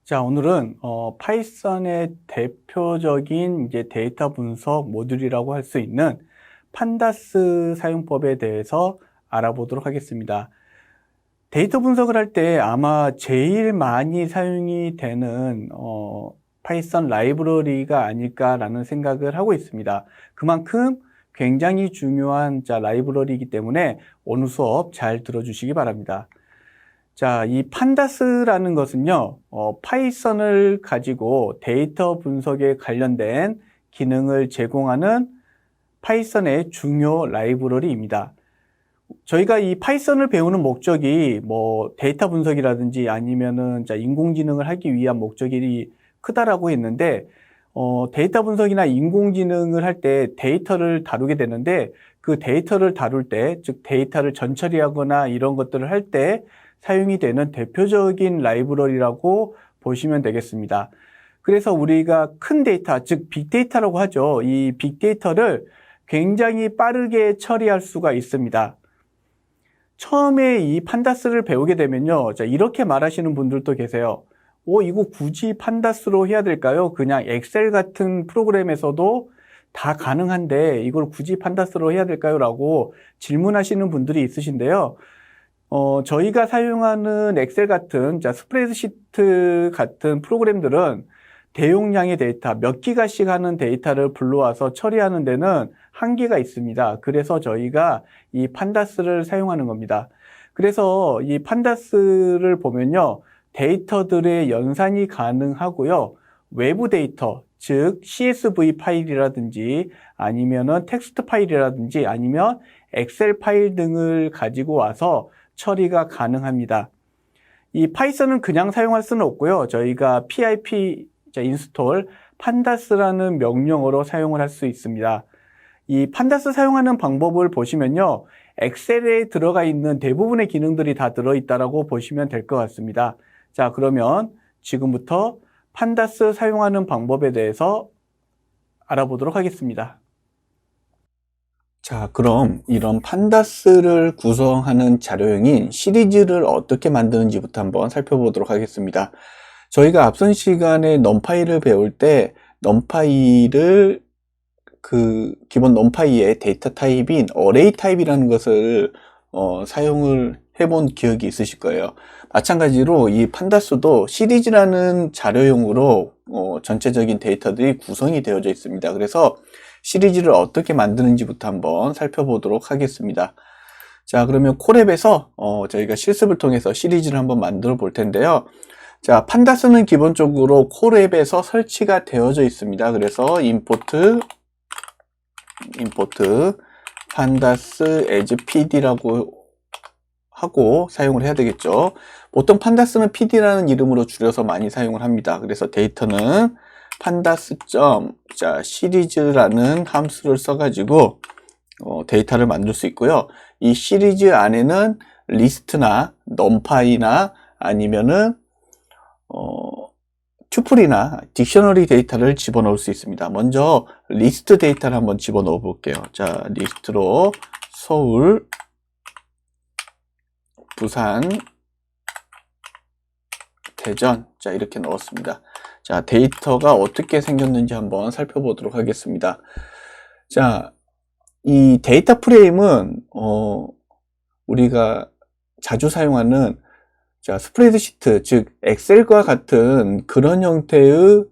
자, 오늘은 파이썬의 대표적인 이제 데이터 분석 모듈이라고 할 수 있는 판다스 사용법에 대해서 알아보도록 하겠습니다. 데이터 분석을 할 때 아마 제일 많이 사용이 되는 파이썬 라이브러리가 아닐까라는 생각을 하고 있습니다. 그만큼 굉장히 중요한 라이브러리이기 때문에 오늘 수업 잘 들어주시기 바랍니다. 자, 이 판다스라는 것은요, 파이썬을 가지고 데이터 분석에 관련된 기능을 제공하는 파이썬의 중요 라이브러리입니다. 저희가 이 파이썬을 배우는 목적이 뭐 데이터 분석이라든지 아니면은 인공지능을 하기 위한 목적이 크다라고 했는데, 데이터 분석이나 인공지능을 할 때 데이터를 다루게 되는데, 그 데이터를 다룰 때, 즉 데이터를 전처리하거나 이런 것들을 할 때 사용이 되는 대표적인 라이브러리라고 보시면 되겠습니다. 그래서 우리가 큰 데이터, 즉 빅데이터라고 하죠. 이 빅데이터를 굉장히 빠르게 처리할 수가 있습니다. 처음에 이 판다스를 배우게 되면요, 이렇게 말하시는 분들도 계세요. 이거 굳이 판다스로 해야 될까요? 그냥 엑셀 같은 프로그램에서도 다 가능한데 이걸 굳이 판다스로 해야 될까요? 라고 질문하시는 분들이 있으신데요. 저희가 사용하는 엑셀 같은, 스프레드시트 같은 프로그램들은 대용량의 데이터, 몇 기가씩 하는 데이터를 불러와서 처리하는 데는 한계가 있습니다. 그래서 저희가 이 판다스를 사용하는 겁니다. 그래서 이 판다스를 보면요, 데이터들의 연산이 가능하고요, 외부 데이터, 즉 CSV 파일이라든지 아니면은 텍스트 파일이라든지 아니면 엑셀 파일 등을 가지고 와서 처리가 가능합니다. 이 파이썬은 그냥 사용할 수는 없고요. 저희가 pip 인스톨 판다스라는 명령어로 사용을 할 수 있습니다. 이 판다스 사용하는 방법을 보시면요, 엑셀에 들어가 있는 대부분의 기능들이 다 들어있다라고 보시면 될 것 같습니다. 자, 그러면 지금부터 판다스 사용하는 방법에 대해서 알아보도록 하겠습니다. 자, 그럼 이런 판다스를 구성하는 자료형인 시리즈를 어떻게 만드는지부터 한번 살펴보도록 하겠습니다. 저희가 앞선 시간에 넘파이를 배울 때 넘파이를 기본 넘파이의 데이터 타입인 어레이 타입이라는 것을 사용을 해본 기억이 있으실 거예요. 마찬가지로 이 판다스도 시리즈라는 자료형으로 전체적인 데이터들이 구성이 되어져 있습니다. 그래서 시리즈를 어떻게 만드는지부터 한번 살펴보도록 하겠습니다. 자, 그러면 콜앱에서 저희가 실습을 통해서 시리즈를 한번 만들어 볼 텐데요. 자, 판다스는 기본적으로 콜앱에서 설치가 되어져 있습니다. 그래서 import pandas as pd라고 하고 사용을 해야 되겠죠. 보통 판다스는 pd라는 이름으로 줄여서 많이 사용을 합니다. 그래서 데이터는 pandas. 시리즈라는 함수를 써가지고 데이터를 만들 수 있고요. 이 시리즈 안에는 리스트나 numpy나 아니면은 튜플이나 딕셔너리 데이터를 집어넣을 수 있습니다. 먼저 리스트 데이터를 한번 집어넣어 볼게요. 자, 리스트로 서울, 부산, 대전, 자, 이렇게 넣었습니다. 자, 데이터가 어떻게 생겼는지 한번 살펴보도록 하겠습니다. 자, 이 데이터 프레임은 우리가 자주 사용하는 스프레드시트, 즉 엑셀과 같은 그런 형태의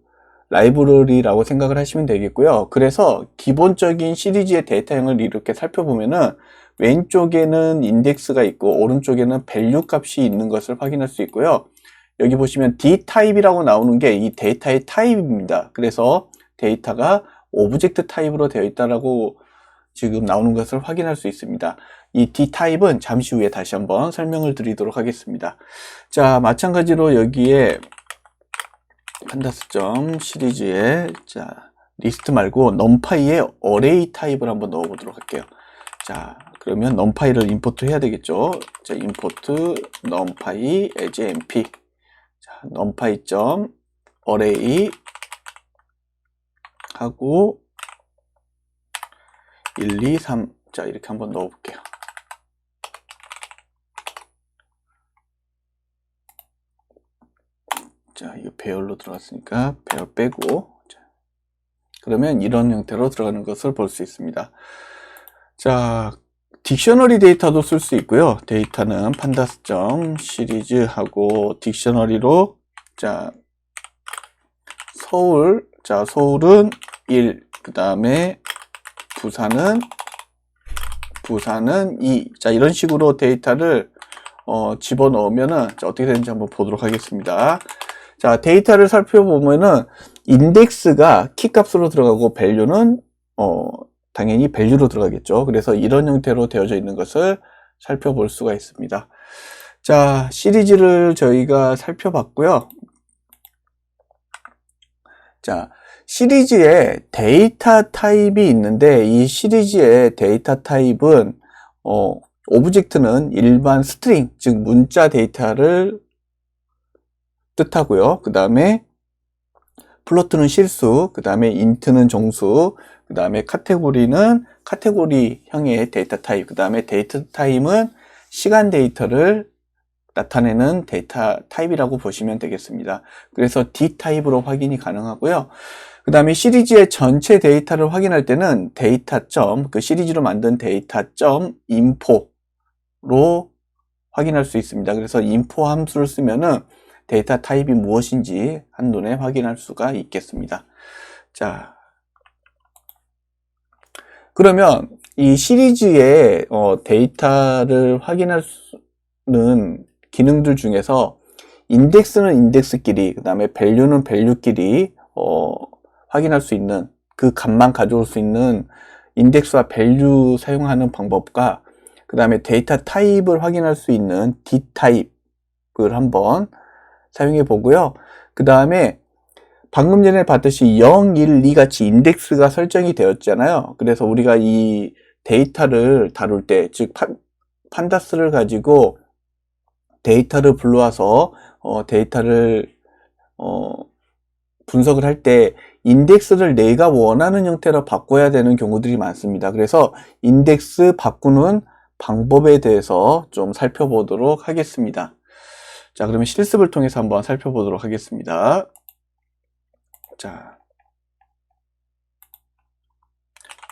라이브러리라고 생각을 하시면 되겠고요. 그래서 기본적인 시리즈의 데이터형을 이렇게 살펴보면은 왼쪽에는 인덱스가 있고 오른쪽에는 밸류 값이 있는 것을 확인할 수 있고요. 여기 보시면 d타입이라고 나오는 게 이 데이터의 타입입니다. 그래서 데이터가 오브젝트 타입으로 되어 있다라고 지금 나오는 것을 확인할 수 있습니다. 이 d타입은 잠시 후에 다시 한번 설명을 드리도록 하겠습니다. 자, 마찬가지로 여기에 pandas 시리즈에 리스트 말고 numpy의 array 타입을 한번 넣어 보도록 할게요. 자, 그러면 numpy를 임포트 해야 되겠죠. 자, import numpy as np. 자, numpy.array 하고 1, 2, 3. 자, 이렇게 한번 넣어 볼게요. 자, 이거 배열로 들어갔으니까 배열 빼고, 자, 그러면 이런 형태로 들어가는 것을 볼 수 있습니다. 자, 딕셔너리 데이터도 쓸 수 있고요. 데이터는 판다스 시리즈하고 딕셔너리로, 자, 서울, 자, 서울은 1, 그 다음에 부산은 2. 자, 이런 식으로 데이터를 집어넣으면은, 자, 어떻게 되는지 한번 보도록 하겠습니다. 자, 데이터를 살펴보면은 인덱스가 키값으로 들어가고 밸류는 당연히 밸류로 들어가겠죠. 그래서 이런 형태로 되어져 있는 것을 살펴볼 수가 있습니다. 자, 시리즈를 저희가 살펴봤고요. 자, 시리즈에 데이터 타입이 있는데 이 시리즈의 데이터 타입은 오브젝트는 일반 스트링, 즉 문자 데이터를 뜻하고요. 그 다음에 플로트는 실수, 그 다음에 인트는 정수, 그 다음에 카테고리는 카테고리형의 데이터 타입, 그 다음에 데이터 타입은 시간 데이터를 나타내는 데이터 타입이라고 보시면 되겠습니다. 그래서 D 타입으로 확인이 가능하고요. 그 다음에 시리즈의 전체 데이터를 확인할 때는 데이터., 그 시리즈로 만든 데이터.info로 확인할 수 있습니다. 그래서 info 함수를 쓰면은 데이터 타입이 무엇인지 한눈에 확인할 수가 있겠습니다. 자, 그러면 이 시리즈의 데이터를 확인할 수는 기능들 중에서 인덱스는 인덱스끼리, 그 다음에 밸류는 밸류끼리 확인할 수 있는, 그 값만 가져올 수 있는 인덱스와 밸류 사용하는 방법과, 그 다음에 데이터 타입을 확인할 수 있는 D 타입을 한번 사용해 보고요. 그 다음에 방금 전에 봤듯이 0, 1, 2 같이 인덱스가 설정이 되었잖아요. 그래서 우리가 이 데이터를 다룰 때, 즉 판다스를 가지고 데이터를 불러와서 데이터를 분석을 할 때 인덱스를 내가 원하는 형태로 바꿔야 되는 경우들이 많습니다. 그래서 인덱스 바꾸는 방법에 대해서 좀 살펴보도록 하겠습니다. 자, 그러면 실습을 통해서 한번 살펴보도록 하겠습니다. 자,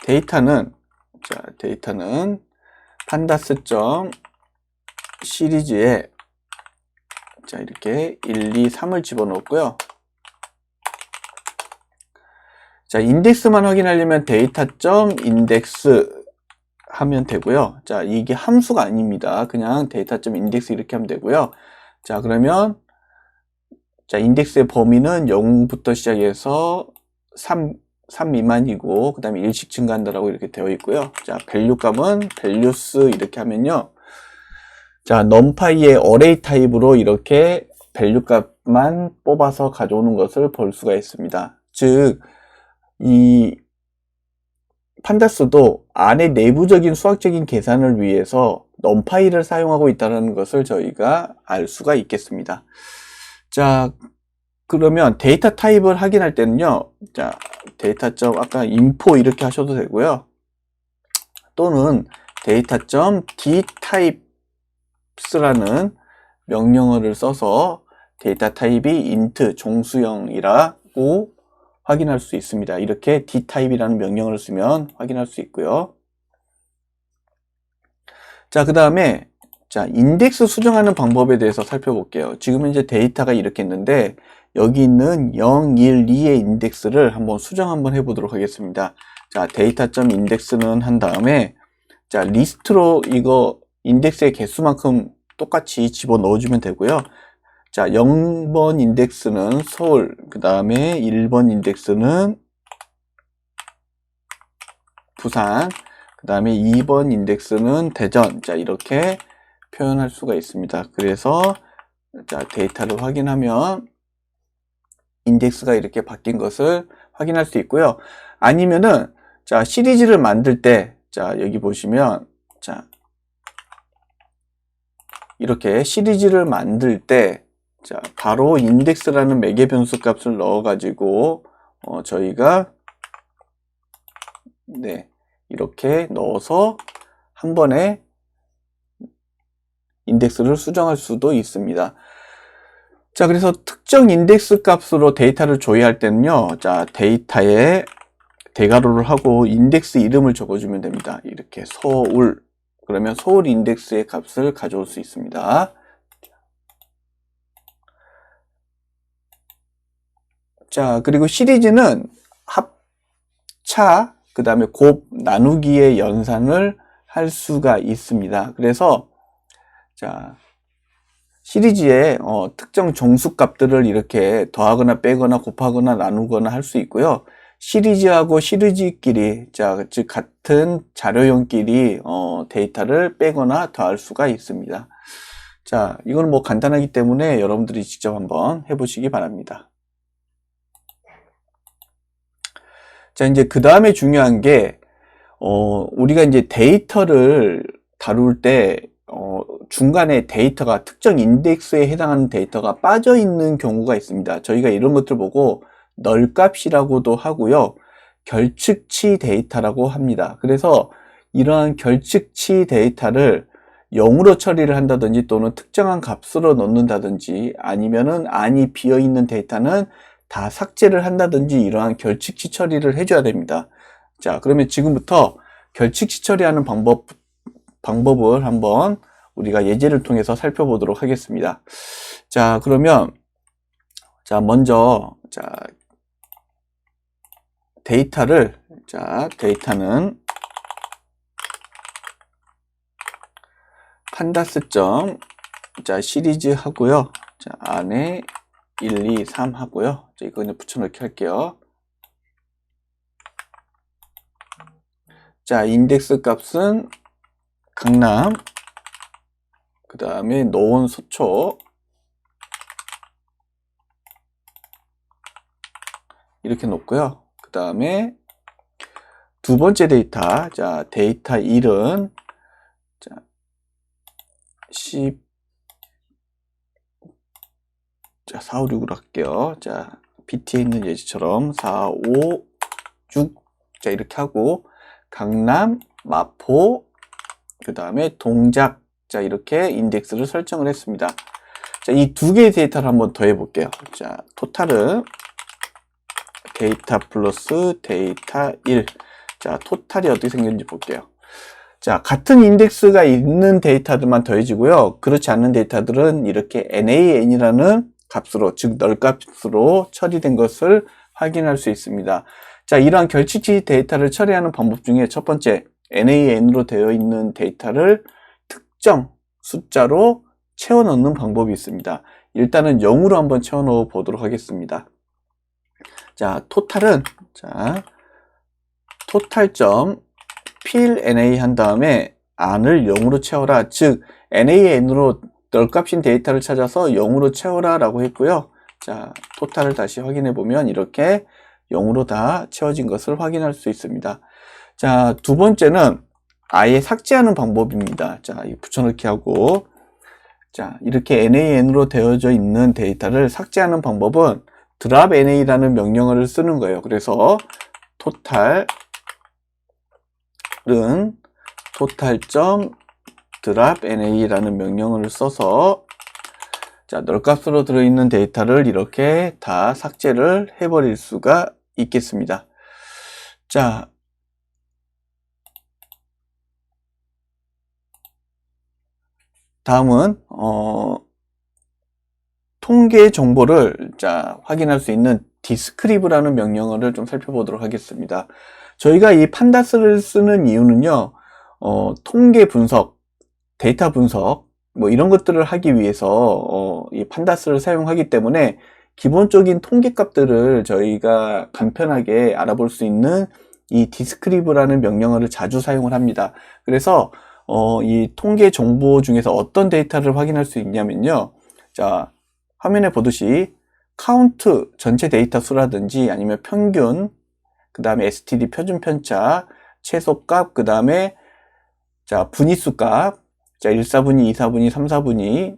데이터는 판다스 시리즈에 자, 이렇게 1, 2, 3을 집어넣었고요. 자, 인덱스만 확인하려면 데이터.index 하면 되고요. 자, 이게 함수가 아닙니다. 그냥 데이터.index 이렇게 하면 되고요. 자, 그러면 자, 인덱스의 범위는 0부터 시작해서 3 미만이고, 그 다음에 1씩 증가한다라고 이렇게 되어 있고요. 자, 밸류 값은 values 이렇게 하면요. 자, numpy의 array 타입으로 이렇게 밸류 값만 뽑아서 가져오는 것을 볼 수가 있습니다. 즉, 이 판다스도 안에 내부적인 수학적인 계산을 위해서 numpy를 사용하고 있다는 것을 저희가 알 수가 있겠습니다. 자, 그러면 데이터 타입을 확인할 때는요. 자, 아까 info 이렇게 하셔도 되고요. 또는 dtypes라는 명령어를 써서 데이터 타입이 int 정수형이라고 확인할 수 있습니다. 이렇게 dtype이라는 명령어를 쓰면 확인할 수 있고요. 자, 그 다음에 자, 인덱스 수정하는 방법에 대해서 살펴볼게요. 지금 이제 데이터가 이렇게 있는데 여기 있는 0, 1, 2의 인덱스를 한번 수정 한번 해보도록 하겠습니다. 자, 데이터.index는 한 다음에 자, 리스트로 이거 인덱스의 개수만큼 똑같이 집어넣어주면 되고요. 자, 0번 인덱스는 서울, 그 다음에 1번 인덱스는 부산, 그 다음에 2번 인덱스는 대전. 자, 이렇게 표현할 수가 있습니다. 그래서 자, 데이터를 확인하면 인덱스가 이렇게 바뀐 것을 확인할 수 있고요. 아니면은 자, 시리즈를 만들 때 자, 여기 보시면 자, 이렇게 시리즈를 만들 때 자, 바로 인덱스라는 매개 변수 값을 넣어 가지고 저희가 네, 이렇게 넣어서 한 번에 인덱스를 수정할 수도 있습니다. 자, 그래서 특정 인덱스 값으로 데이터를 조회할 때는요, 자, 데이터에 대괄호를 하고 인덱스 이름을 적어주면 됩니다. 이렇게 서울. 그러면 서울 인덱스의 값을 가져올 수 있습니다. 자, 그리고 시리즈는 합차, 그 다음에 곱, 나누기의 연산을 할 수가 있습니다. 그래서, 자, 시리즈의 특정 정수 값들을 이렇게 더하거나 빼거나 곱하거나 나누거나 할 수 있고요. 시리즈하고 시리즈끼리, 자, 즉 같은 자료형끼리 데이터를 빼거나 더할 수가 있습니다. 자, 이건 뭐 간단하기 때문에 여러분들이 직접 한번 해보시기 바랍니다. 자, 이제 그 다음에 중요한 게 우리가 이제 데이터를 다룰 때 중간에 데이터가 특정 인덱스에 해당하는 데이터가 빠져 있는 경우가 있습니다. 저희가 이런 것들 보고 널값이라고도 하고요. 결측치 데이터라고 합니다. 그래서 이러한 결측치 데이터를 0으로 처리를 한다든지 또는 특정한 값으로 넣는다든지 아니면은 안이 비어 있는 데이터는 다 삭제를 한다든지 이러한 결측치 처리를 해줘야 됩니다. 자, 그러면 지금부터 결측치 처리하는 방법을 한번 우리가 예제를 통해서 살펴보도록 하겠습니다. 자, 그러면 자, 먼저 자, 데이터는 판다스 자, 시리즈 하고요. 자, 안에 1, 2, 3 하고요. 자, 이거 그냥 붙여넣기 할게요. 자, 인덱스 값은 강남, 그 다음에 노원, 서초, 이렇게 놓고요. 그 다음에 두 번째 데이터, 자, 데이터 1은 자, 10, 자, 4, 5, 6으로 할게요. 자, BT에 있는 예지처럼 4, 5, 6, 자, 이렇게 하고 강남, 마포, 그 다음에 동작, 자, 이렇게 인덱스를 설정을 했습니다. 자, 이 두 개의 데이터를 한번 더 해볼게요. 자, 토탈은 데이터 플러스 데이터 1. 자, 토탈이 어떻게 생겼는지 볼게요. 자, 같은 인덱스가 있는 데이터들만 더해지고요. 그렇지 않은 데이터들은 이렇게 NaN이라는 값으로, 즉 널값으로 처리된 것을 확인할 수 있습니다. 자, 이러한 결측치 데이터를 처리하는 방법 중에 첫 번째, NaN으로 되어 있는 데이터를 특정 숫자로 채워 넣는 방법이 있습니다. 일단은 0으로 한번 채워 넣어 보도록 하겠습니다. 자, 토탈은, 자, 토탈점 fill NA 한 다음에 안을 0으로 채워라. 즉, NaN으로 널값인 데이터를 찾아서 0으로 채워라 라고 했고요. 자, 토탈을 다시 확인해 보면 이렇게 0으로 다 채워진 것을 확인할 수 있습니다. 자, 두 번째는 아예 삭제하는 방법입니다. 자, 이 붙여넣기 하고, 자, 이렇게 NaN으로 되어져 있는 데이터를 삭제하는 방법은 drop NA라는 명령어를 쓰는 거예요. 그래서 토탈은 total.drop NA라는 명령어를 써서 자, 널값으로 들어있는 데이터를 이렇게 다 삭제를 해버릴 수가 있겠습니다. 자, 다음은 통계 정보를 자, 확인할 수 있는 디스크리브라는 명령어를 좀 살펴보도록 하겠습니다. 저희가 이 판다스를 쓰는 이유는요, 통계 분석, 데이터 분석, 뭐 이런 것들을 하기 위해서 이 판다스를 사용하기 때문에 기본적인 통계 값들을 저희가 간편하게 알아볼 수 있는 이 디스크리브라는 명령어를 자주 사용을 합니다. 그래서 이 통계 정보 중에서 어떤 데이터를 확인할 수 있냐면요. 자, 화면에 보듯이 카운트 전체 데이터 수라든지 아니면 평균, 그 다음에 std 표준 편차, 최소값, 그 다음에 자, 분위수 값, 자, 1사분위, 2사분위, 3사분위,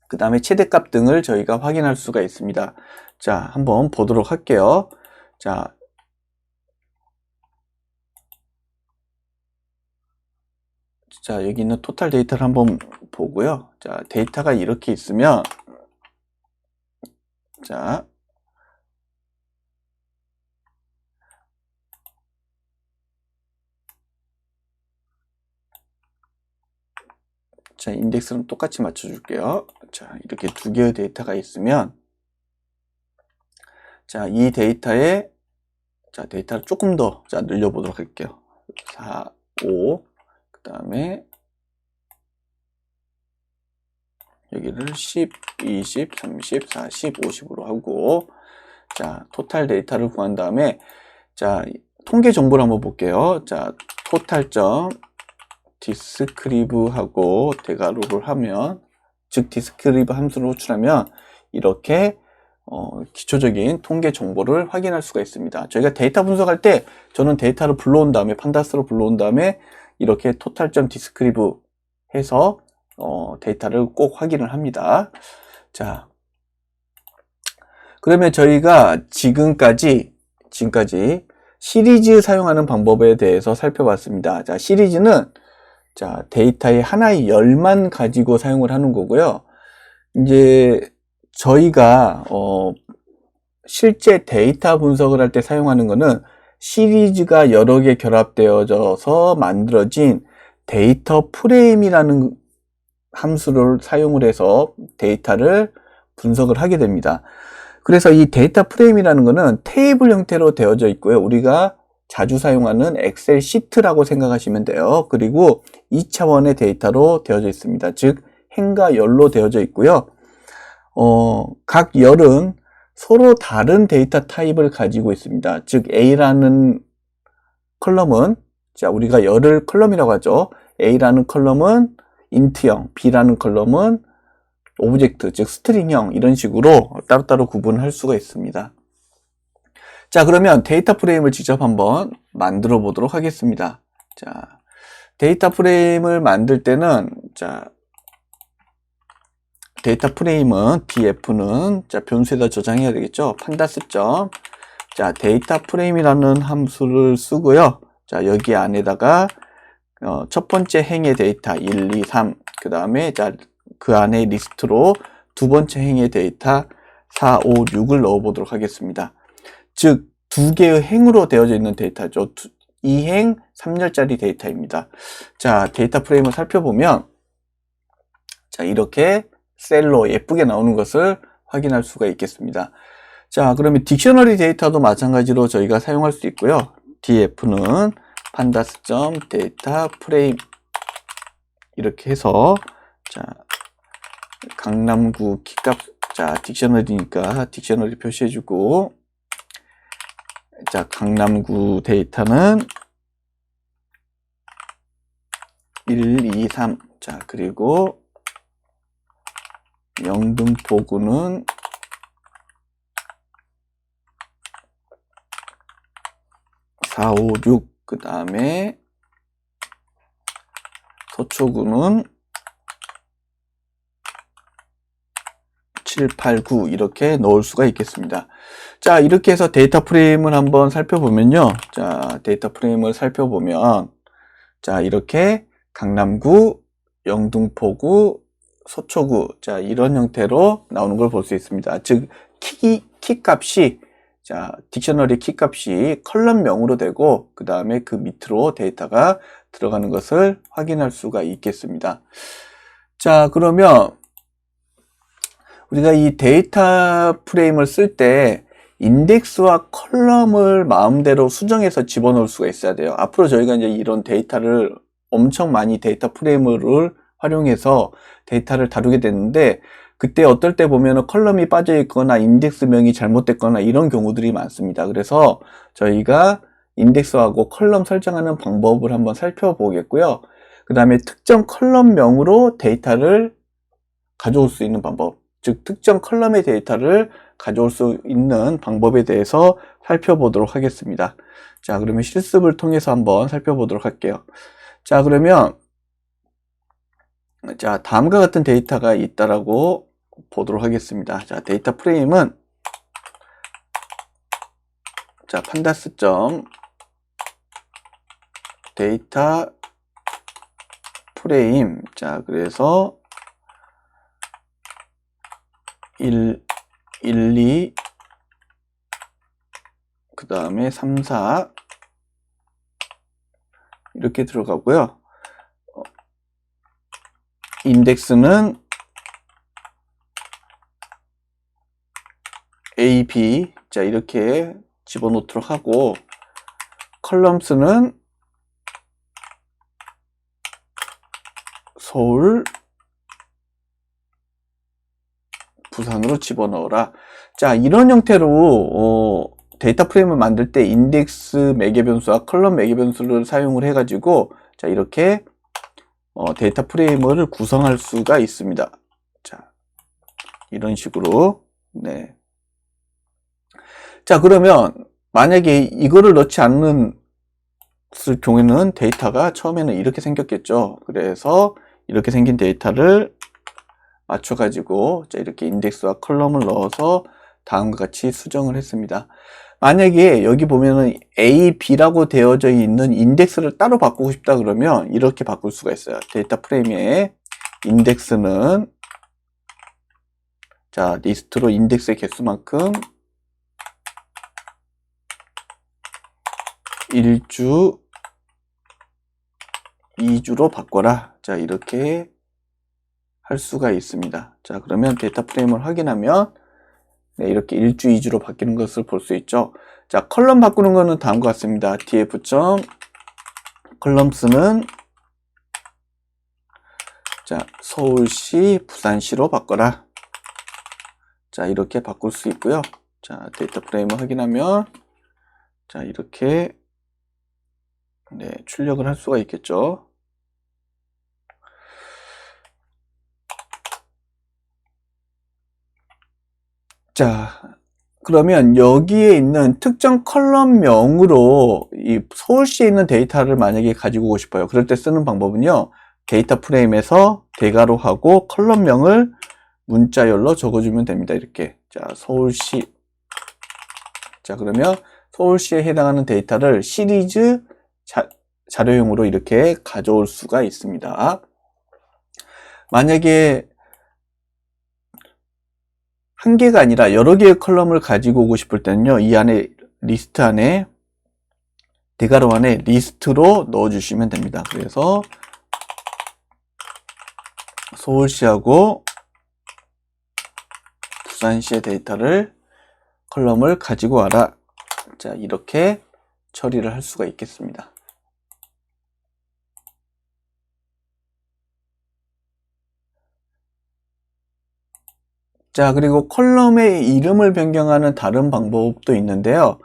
그 다음에 최대값 등을 저희가 확인할 수가 있습니다. 자, 한번 보도록 할게요. 자, 여기 있는 토탈 데이터를 한번 보고요. 자, 데이터가 이렇게 있으면 자, 인덱스는 똑같이 맞춰줄게요. 자, 이렇게 두 개의 데이터가 있으면, 자, 이 데이터에, 자, 데이터를 조금 더, 자, 늘려보도록 할게요. 4, 5, 그 다음에, 여기를 10, 20, 30, 40, 50으로 하고, 자, 토탈 데이터를 구한 다음에, 자, 통계 정보를 한번 볼게요. 자, 토탈점, 디스크리브 하고 대괄호를 하면, 즉 디스크리브 함수를 호출하면 이렇게 기초적인 통계 정보를 확인할 수가 있습니다. 저희가 데이터 분석할 때 저는 데이터를 불러온 다음에 판다스로 불러온 다음에 이렇게 토탈점 디스크리브 해서 데이터를 꼭 확인을 합니다. 자, 그러면 저희가 지금까지 시리즈 사용하는 방법에 대해서 살펴봤습니다. 자, 시리즈는 자, 데이터의 하나의 열만 가지고 사용을 하는 거고요. 이제 저희가 실제 데이터 분석을 할 때 사용하는 거는 시리즈가 여러 개 결합되어져서 만들어진 데이터 프레임이라는 함수를 사용을 해서 데이터를 분석을 하게 됩니다. 그래서 이 데이터 프레임이라는 거는 테이블 형태로 되어져 있고요. 우리가 자주 사용하는 엑셀 시트라고 생각하시면 돼요. 그리고 2차원의 데이터로 되어져 있습니다. 즉 행과 열로 되어져 있고요. 각 열은 서로 다른 데이터 타입을 가지고 있습니다. 즉 A라는 컬럼은, 자, 우리가 열을 컬럼이라고 하죠. A라는 컬럼은 인트형, B라는 컬럼은 오브젝트, 즉 스트링형, 이런 식으로 따로따로 구분할 수가 있습니다. 자, 그러면 데이터 프레임을 직접 한번 만들어 보도록 하겠습니다. 자, 데이터 프레임을 만들 때는, 자, 데이터 프레임은 df는 자, 변수에다 저장해야 되겠죠. 판다스 점, 자, 데이터 프레임이라는 함수를 쓰고요. 자, 여기 안에다가 첫 번째 행의 데이터 1, 2, 3, 그 다음에 자, 그 안에 리스트로 두 번째 행의 데이터 4, 5, 6을 넣어 보도록 하겠습니다. 즉, 두 개의 행으로 되어져 있는 데이터죠. 2행 3열짜리 데이터입니다. 자, 데이터 프레임을 살펴보면, 자, 이렇게 셀로 예쁘게 나오는 것을 확인할 수가 있겠습니다. 자, 그러면 딕셔너리 데이터도 마찬가지로 저희가 사용할 수 있고요. df는 pandas.data frame 이렇게 해서, 자, 강남구 키값, 자, 딕셔너리니까 딕셔너리 표시해주고, 자, 강남구 데이터는 1, 2, 3. 자, 그리고 영등포구는 4, 5, 6. 그 다음에 서초구는 7, 8, 9 이렇게 넣을 수가 있겠습니다. 자, 이렇게 해서 데이터 프레임을 한번 살펴보면요. 자, 데이터 프레임을 살펴보면, 자, 이렇게 강남구, 영등포구, 서초구, 자, 이런 형태로 나오는 걸 볼 수 있습니다. 즉, 키 값이, 자, 딕셔너리 키 값이 컬럼명으로 되고, 그 다음에 그 밑으로 데이터가 들어가는 것을 확인할 수가 있겠습니다. 자, 그러면 우리가 이 데이터 프레임을 쓸 때 인덱스와 컬럼을 마음대로 수정해서 집어넣을 수가 있어야 돼요. 앞으로 저희가 이제 이런 데이터를 엄청 많이 데이터 프레임을 활용해서 데이터를 다루게 되는데, 그때 어떨 때 보면은 컬럼이 빠져 있거나 인덱스명이 잘못됐거나 이런 경우들이 많습니다. 그래서 저희가 인덱스하고 컬럼 설정하는 방법을 한번 살펴보겠고요. 그 다음에 특정 컬럼명으로 데이터를 가져올 수 있는 방법, 즉 특정 컬럼의 데이터를 가져올 수 있는 방법에 대해서 살펴보도록 하겠습니다. 자, 그러면 실습을 통해서 한번 살펴보도록 할게요. 자, 그러면 자, 다음과 같은 데이터가 있다라고 보도록 하겠습니다. 자, 데이터 프레임은, 자, 판다스 점 데이터 프레임, 자, 그래서 1, 1, 2, 그 다음에 3, 4 이렇게 들어가고요. 인덱스는 A, B 자 이렇게 집어넣도록 하고 컬럼스는 서울, 부산으로 집어넣어라. 자, 이런 형태로 데이터 프레임을 만들 때 인덱스 매개 변수와 컬럼 매개 변수를 사용을 해가지고 자 이렇게 데이터 프레임을 구성할 수가 있습니다. 자, 이런 식으로 네. 자, 그러면 만약에 이거를 넣지 않는 경우에는 데이터가 처음에는 이렇게 생겼겠죠. 그래서 이렇게 생긴 데이터를 맞춰가지고 자 이렇게 인덱스와 컬럼을 넣어서 다음과 같이 수정을 했습니다. 만약에 여기 보면은 A, B라고 되어져 있는 인덱스를 따로 바꾸고 싶다 그러면 이렇게 바꿀 수가 있어요. 데이터 프레임의 인덱스는 자 리스트로 인덱스의 개수만큼 1주, 2주로 바꿔라. 자 이렇게 할 수가 있습니다. 자 그러면 데이터 프레임을 확인하면 네, 이렇게 1주, 2주로 바뀌는 것을 볼 수 있죠. 자 컬럼 바꾸는 거는 다음과 같습니다. df. 컬럼스는 자 서울시, 부산시로 바꿔라. 자 이렇게 바꿀 수 있고요. 자 데이터 프레임을 확인하면 자 이렇게 네, 출력을 할 수가 있겠죠. 자, 그러면 여기에 있는 특정 컬럼명으로 이 서울시에 있는 데이터를 만약에 가지고 오고 싶어요. 그럴 때 쓰는 방법은요. 데이터 프레임에서 대괄호하고 컬럼명을 문자열로 적어주면 됩니다. 이렇게. 자, 서울시. 자, 그러면 서울시에 해당하는 데이터를 시리즈 자료용으로 이렇게 가져올 수가 있습니다. 만약에 한 개가 아니라 여러 개의 컬럼을 가지고 오고 싶을 때는요, 이 안에 리스트 안에 대괄호 안에 리스트로 넣어 주시면 됩니다. 그래서 서울시하고 부산시의 데이터를 컬럼을 가지고 와라. 자, 이렇게 처리를 할 수가 있겠습니다. 자, 그리고 컬럼의 이름을 변경하는 다른 방법도 있는데요.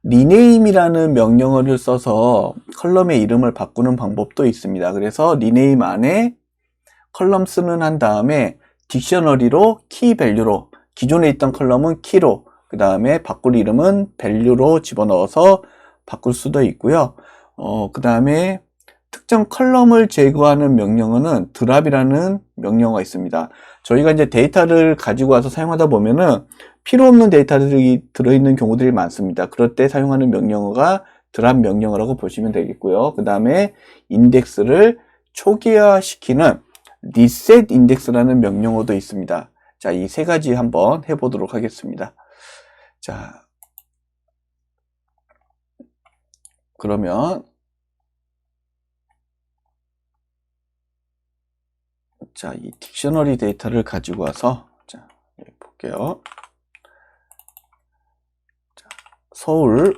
rename이라는 명령어를 써서 컬럼의 이름을 바꾸는 방법도 있습니다. 그래서 rename 안에 컬럼스는 한 다음에 딕셔너리로 키 밸류로 기존에 있던 컬럼은 키로 그 다음에 바꿀 이름은 value로 집어넣어서 바꿀 수도 있고요. 그 다음에 특정 컬럼을 제거하는 명령어는 드랍이라는 명령어가 있습니다. 저희가 이제 데이터를 가지고 와서 사용하다 보면은 필요 없는 데이터들이 들어있는 경우들이 많습니다. 그럴 때 사용하는 명령어가 드랍 명령어라고 보시면 되겠고요. 그 다음에 인덱스를 초기화시키는 reset index라는 명령어도 있습니다. 자, 이 세 가지 한번 해보도록 하겠습니다. 자, 그러면 자, 이 딕셔너리 데이터를 가지고 와서 자, 여기 볼게요. 자, 서울,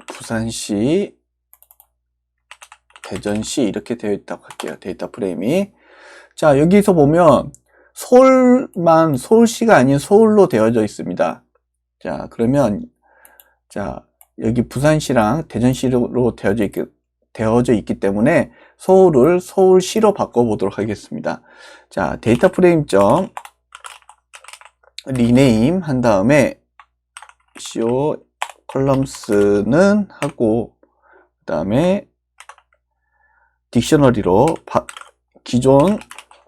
부산시, 대전시 이렇게 되어 있다고 할게요. 데이터 프레임이. 자, 여기서 보면 서울만 서울시가 아닌 서울로 되어져 있습니다. 자, 그러면 자, 여기 부산시랑 대전시로 되어져 있기 때문에 서울을 서울시로 바꿔보도록 하겠습니다. 자, 데이터 프레임 점 rename 한 다음에 co 컬럼스는 하고 그 다음에 딕셔너리로 기존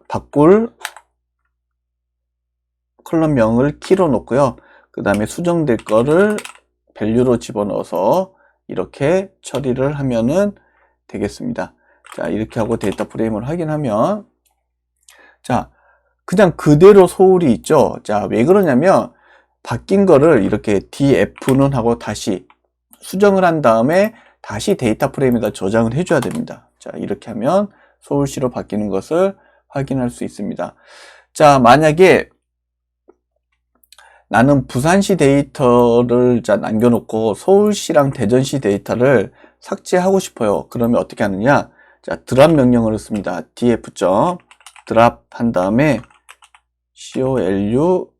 바꿀 컬럼명을 키로 놓고요. 그 다음에 수정될 거를 value로 집어넣어서 이렇게 처리를 하면은 되겠습니다. 자, 이렇게 하고 데이터 프레임을 확인하면 자, 그냥 그대로 소울이 있죠. 자, 왜 그러냐면 바뀐 거를 이렇게 df는 하고 다시 수정을 한 다음에 다시 데이터 프레임에다 저장을 해줘야 됩니다. 자, 이렇게 하면 서울시로 바뀌는 것을 확인할 수 있습니다. 자, 만약에 나는 부산시 데이터를 자 남겨놓고 서울시랑 대전시 데이터를 삭제하고 싶어요. 그러면 어떻게 하느냐? 자, 드랍 명령어를 씁니다. df. 드랍 한 다음에 columns는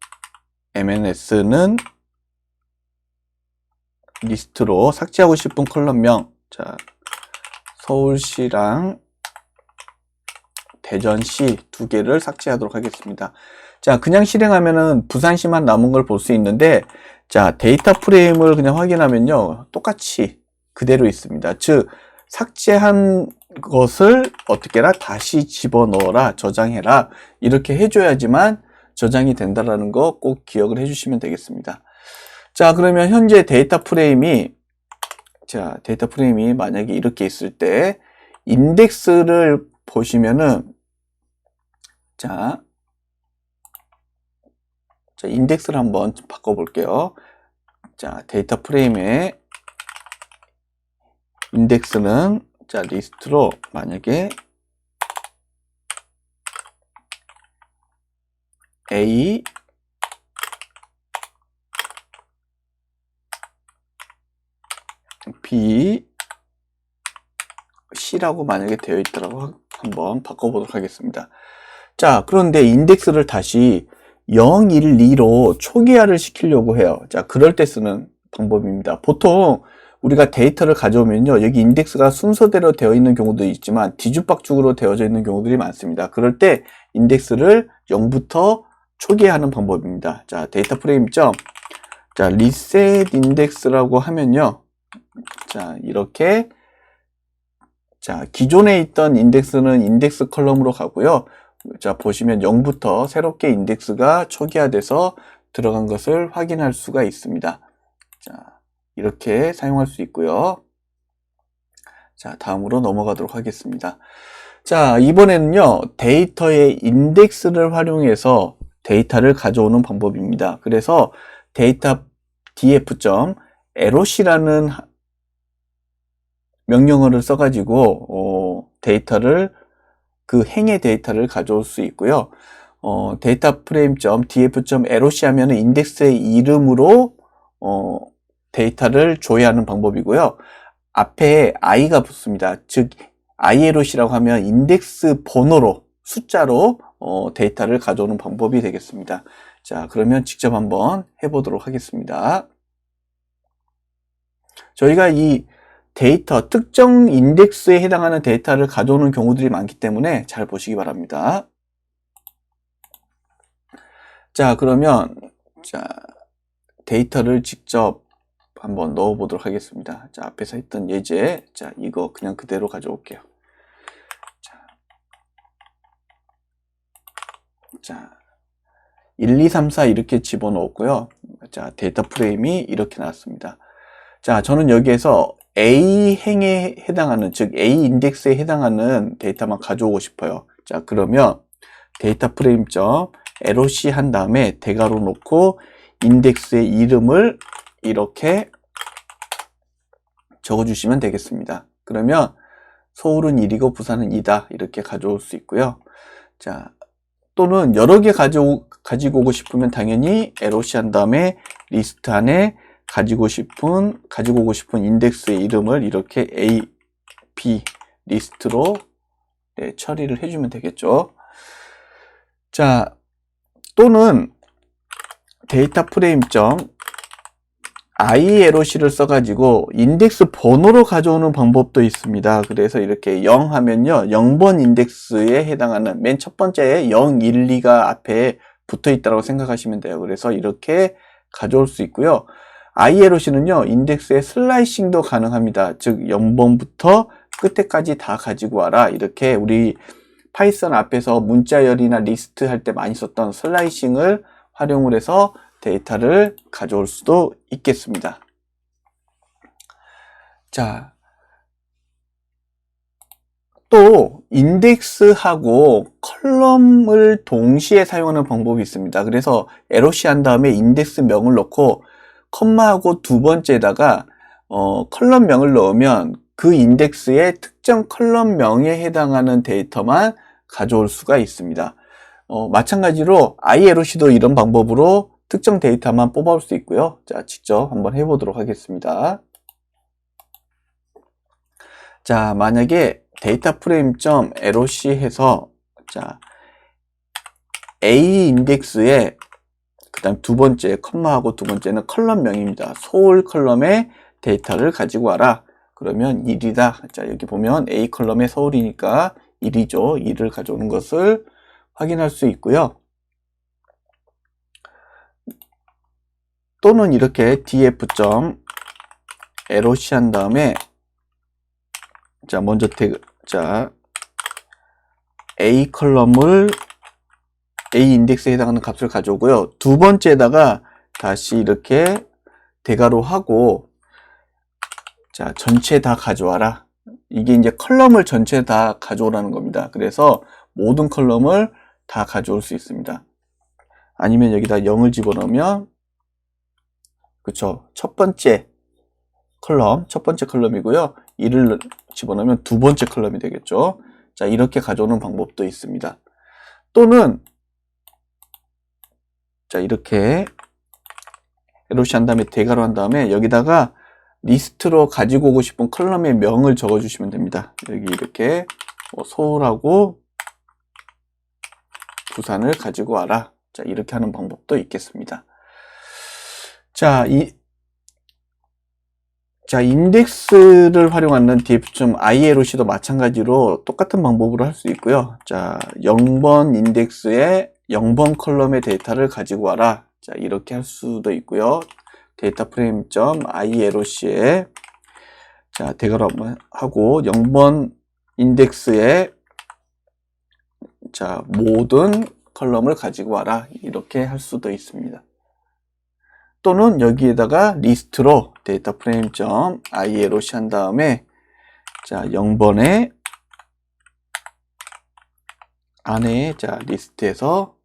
리스트로 삭제하고 싶은 컬럼명. 자, 서울시랑 대전시 두 개를 삭제하도록 하겠습니다. 자, 그냥 실행하면은 부산시만 남은 걸 볼 수 있는데, 자, 데이터 프레임을 그냥 확인하면요, 똑같이 그대로 있습니다. 즉, 삭제한 것을 어떻게 해라? 다시 집어넣어라, 저장해라, 이렇게 해줘야지만 저장이 된다라는 거 꼭 기억을 해주시면 되겠습니다. 자, 그러면 현재 데이터 프레임이 만약에 이렇게 있을 때, 인덱스를 보시면은, 자, 인덱스를 한번 바꿔볼게요. 자, 데이터 프레임의 인덱스는, 자, 리스트로 만약에 A, B, C라고 만약에 되어 있더라고 한번 바꿔보도록 하겠습니다. 자, 그런데 인덱스를 다시 0, 1, 2로 초기화를 시키려고 해요. 자, 그럴 때 쓰는 방법입니다. 보통 우리가 데이터를 가져오면요, 여기 인덱스가 순서대로 되어 있는 경우도 있지만 뒤죽박죽으로 되어져 있는 경우들이 많습니다. 그럴 때 인덱스를 0부터 초기화하는 방법입니다. 자, 데이터 프레임 점, 자, reset index라고 하면요, 자, 이렇게, 자, 기존에 있던 인덱스는 인덱스 컬럼으로 가고요. 자, 보시면 0부터 새롭게 인덱스가 초기화돼서 들어간 것을 확인할 수가 있습니다. 자, 이렇게 사용할 수 있고요. 자, 다음으로 넘어가도록 하겠습니다. 자, 이번에는요, 데이터의 인덱스를 활용해서 데이터를 가져오는 방법입니다. 그래서 데이터 df.loc라는 명령어를 써가지고 데이터를 그 행의 데이터를 가져올 수 있고요. 데이터 프레임.df.loc 하면 인덱스의 이름으로 데이터를 조회하는 방법이고요. 앞에 i가 붙습니다. 즉 iLoc라고 하면 인덱스 번호로 숫자로 데이터를 가져오는 방법이 되겠습니다. 자, 그러면 직접 한번 해보도록 하겠습니다. 저희가 이 데이터, 특정 인덱스에 해당하는 데이터를 가져오는 경우들이 많기 때문에 잘 보시기 바랍니다. 자, 그러면 자, 데이터를 직접 한번 넣어 보도록 하겠습니다. 자, 앞에서 했던 예제, 자, 이거 그냥 그대로 가져올게요. 자, 1, 2, 3, 4 이렇게 집어넣었고요. 자, 데이터 프레임이 이렇게 나왔습니다. 자, 저는 여기에서 A 행에 해당하는, 즉 A 인덱스에 해당하는 데이터만 가져오고 싶어요. 자, 그러면 데이터 프레임.loc 한 다음에 대괄호 놓고 인덱스의 이름을 이렇게 적어주시면 되겠습니다. 그러면 서울은 1이고 부산은 2다 이렇게 가져올 수 있고요. 자, 또는 여러 개 가지고 오고 싶으면 당연히 loc 한 다음에 리스트 안에 가지고 오고 싶은 인덱스의 이름을 이렇게 A, B 리스트로 처리를 해주면 되겠죠. 자, 또는 데이터 프레임.iLoc를 써가지고 인덱스 번호로 가져오는 방법도 있습니다. 그래서 이렇게 0 하면요, 0번 인덱스에 해당하는 맨 첫 번째에 0, 1, 2가 앞에 붙어 있다고 생각하시면 돼요. 그래서 이렇게 가져올 수 있고요. iLoc는요, 인덱스의 슬라이싱도 가능합니다. 즉 0번부터 끝에까지 다 가지고 와라. 이렇게 우리 파이썬 앞에서 문자열이나 리스트 할 때 많이 썼던 슬라이싱을 활용을 해서 데이터를 가져올 수도 있겠습니다. 자, 또 인덱스하고 컬럼을 동시에 사용하는 방법이 있습니다. 그래서 LOC 한 다음에 인덱스명을 넣고 컴마하고 두 번째에다가 컬럼명을 넣으면 그 인덱스의 특정 컬럼명에 해당하는 데이터만 가져올 수가 있습니다. 마찬가지로 ILOC도 이런 방법으로 특정 데이터만 뽑아올 수 있고요. 자, 직접 한번 해보도록 하겠습니다. 자, 만약에 데이터 프레임.loc 해서 자, A 인덱스에 그 다음 두 번째 컴마하고 두 번째는 컬럼명입니다. 소울 컬럼의 데이터를 가지고 와라. 그러면 1이다. 자, 여기 보면 A 컬럼의 서울이니까 1이죠. 1을 가져오는 것을 확인할 수 있고요. 또는 이렇게 df.loc 한 다음에 자, 먼저 자, A 컬럼을 A 인덱스에 해당하는 값을 가져오고요. 두 번째에다가 다시 이렇게 대괄호 하고 자, 전체 다 가져와라. 이게 이제 컬럼을 전체 다 가져오라는 겁니다. 그래서 모든 컬럼을 다 가져올 수 있습니다. 아니면 여기다 0을 집어넣으면 그쵸, 첫 번째 컬럼이고요. 1을 집어넣으면 두 번째 컬럼이 되겠죠. 자, 이렇게 가져오는 방법도 있습니다. 또는 자, 이렇게 LOC 한 다음에 대괄호 한 다음에 여기다가 리스트로 가지고 오고 싶은 컬럼의 명을 적어 주시면 됩니다. 여기 이렇게 서울하고 부산을 가지고 와라. 자, 이렇게 하는 방법도 있겠습니다. 자, 인덱스를 활용하는 df.iloc도 마찬가지로 똑같은 방법으로 할 수 있고요. 자, 0번 인덱스에 0번 컬럼의 데이터를 가지고 와라. 자, 이렇게 할 수도 있고요. 데이터 프레임.iloc에 자, 대괄호 한번 하고 0번 인덱스에 자, 모든 컬럼을 가지고 와라. 이렇게 할 수도 있습니다. 또는 여기에다가 리스트로 데이터 프레임.ilOC 한 다음에 자, 0번에 안에 자, 리스트에서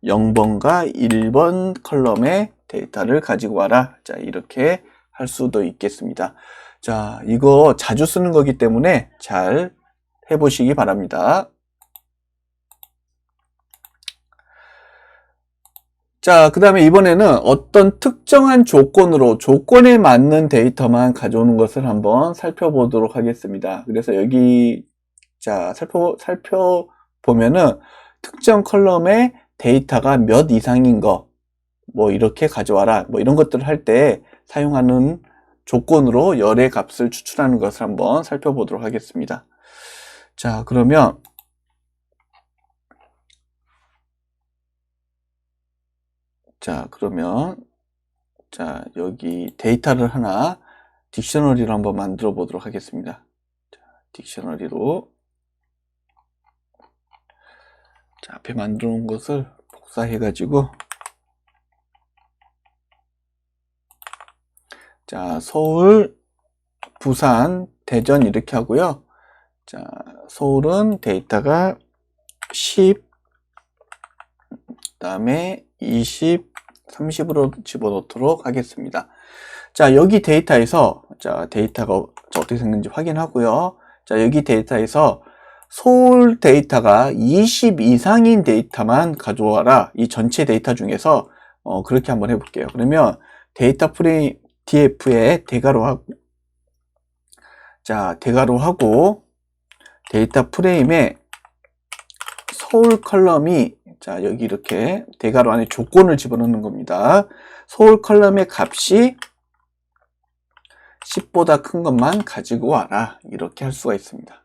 0번과 1번 컬럼의 데이터를 가지고 와라. 자, 이렇게 할 수도 있겠습니다. 자, 이거 자주 쓰는 거기 때문에 잘 해보시기 바랍니다. 자, 그 다음에 이번에는 어떤 특정한 조건에 맞는 데이터만 가져오는 것을 한번 살펴보도록 하겠습니다. 그래서 여기, 자, 살펴보면은 특정 컬럼의 데이터가 몇 이상인 거, 뭐 이렇게 가져와라, 뭐 이런 것들을 할 때 사용하는 조건으로 열의 값을 추출하는 것을 한번 살펴보도록 하겠습니다. 자, 그러면 자, 여기 데이터를 하나 딕셔너리로 한번 만들어 보도록 하겠습니다. 자, 딕셔너리로 자, 앞에 만들어 놓은 것을 복사해 가지고 자, 서울, 부산, 대전 이렇게 하고요. 자, 서울은 데이터가 10, 그다음에 20, 30으로 집어넣도록 하겠습니다. 자, 여기 데이터에서 자, 데이터가 어떻게 생겼는지 확인하고요. 자, 여기 데이터에서 서울 데이터가 20 이상인 데이터만 가져와라. 이 전체 데이터 중에서 그렇게 한번 해볼게요. 그러면 데이터 프레임 df에 대괄호하고 자, 대괄호하고 데이터 프레임에 서울 컬럼이 자, 여기 이렇게 대괄호 안에 조건을 집어넣는 겁니다. 서울 컬럼의 값이 10보다 큰 것만 가지고 와라. 이렇게 할 수가 있습니다.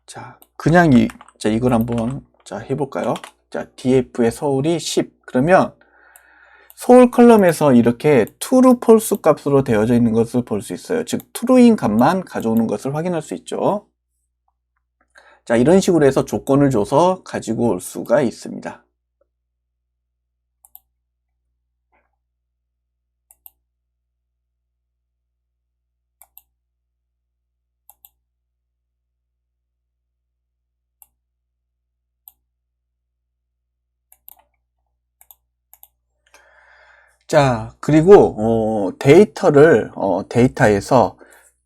자, 그냥 이걸 한번 자, 해볼까요? 자, df의 서울이 10. 그러면 서울 컬럼에서 이렇게 true, false 값으로 되어져 있는 것을 볼 수 있어요. 즉, true인 값만 가져오는 것을 확인할 수 있죠. 자, 이런 식으로 해서 조건을 줘서 가지고 올 수가 있습니다. 자, 그리고 데이터에서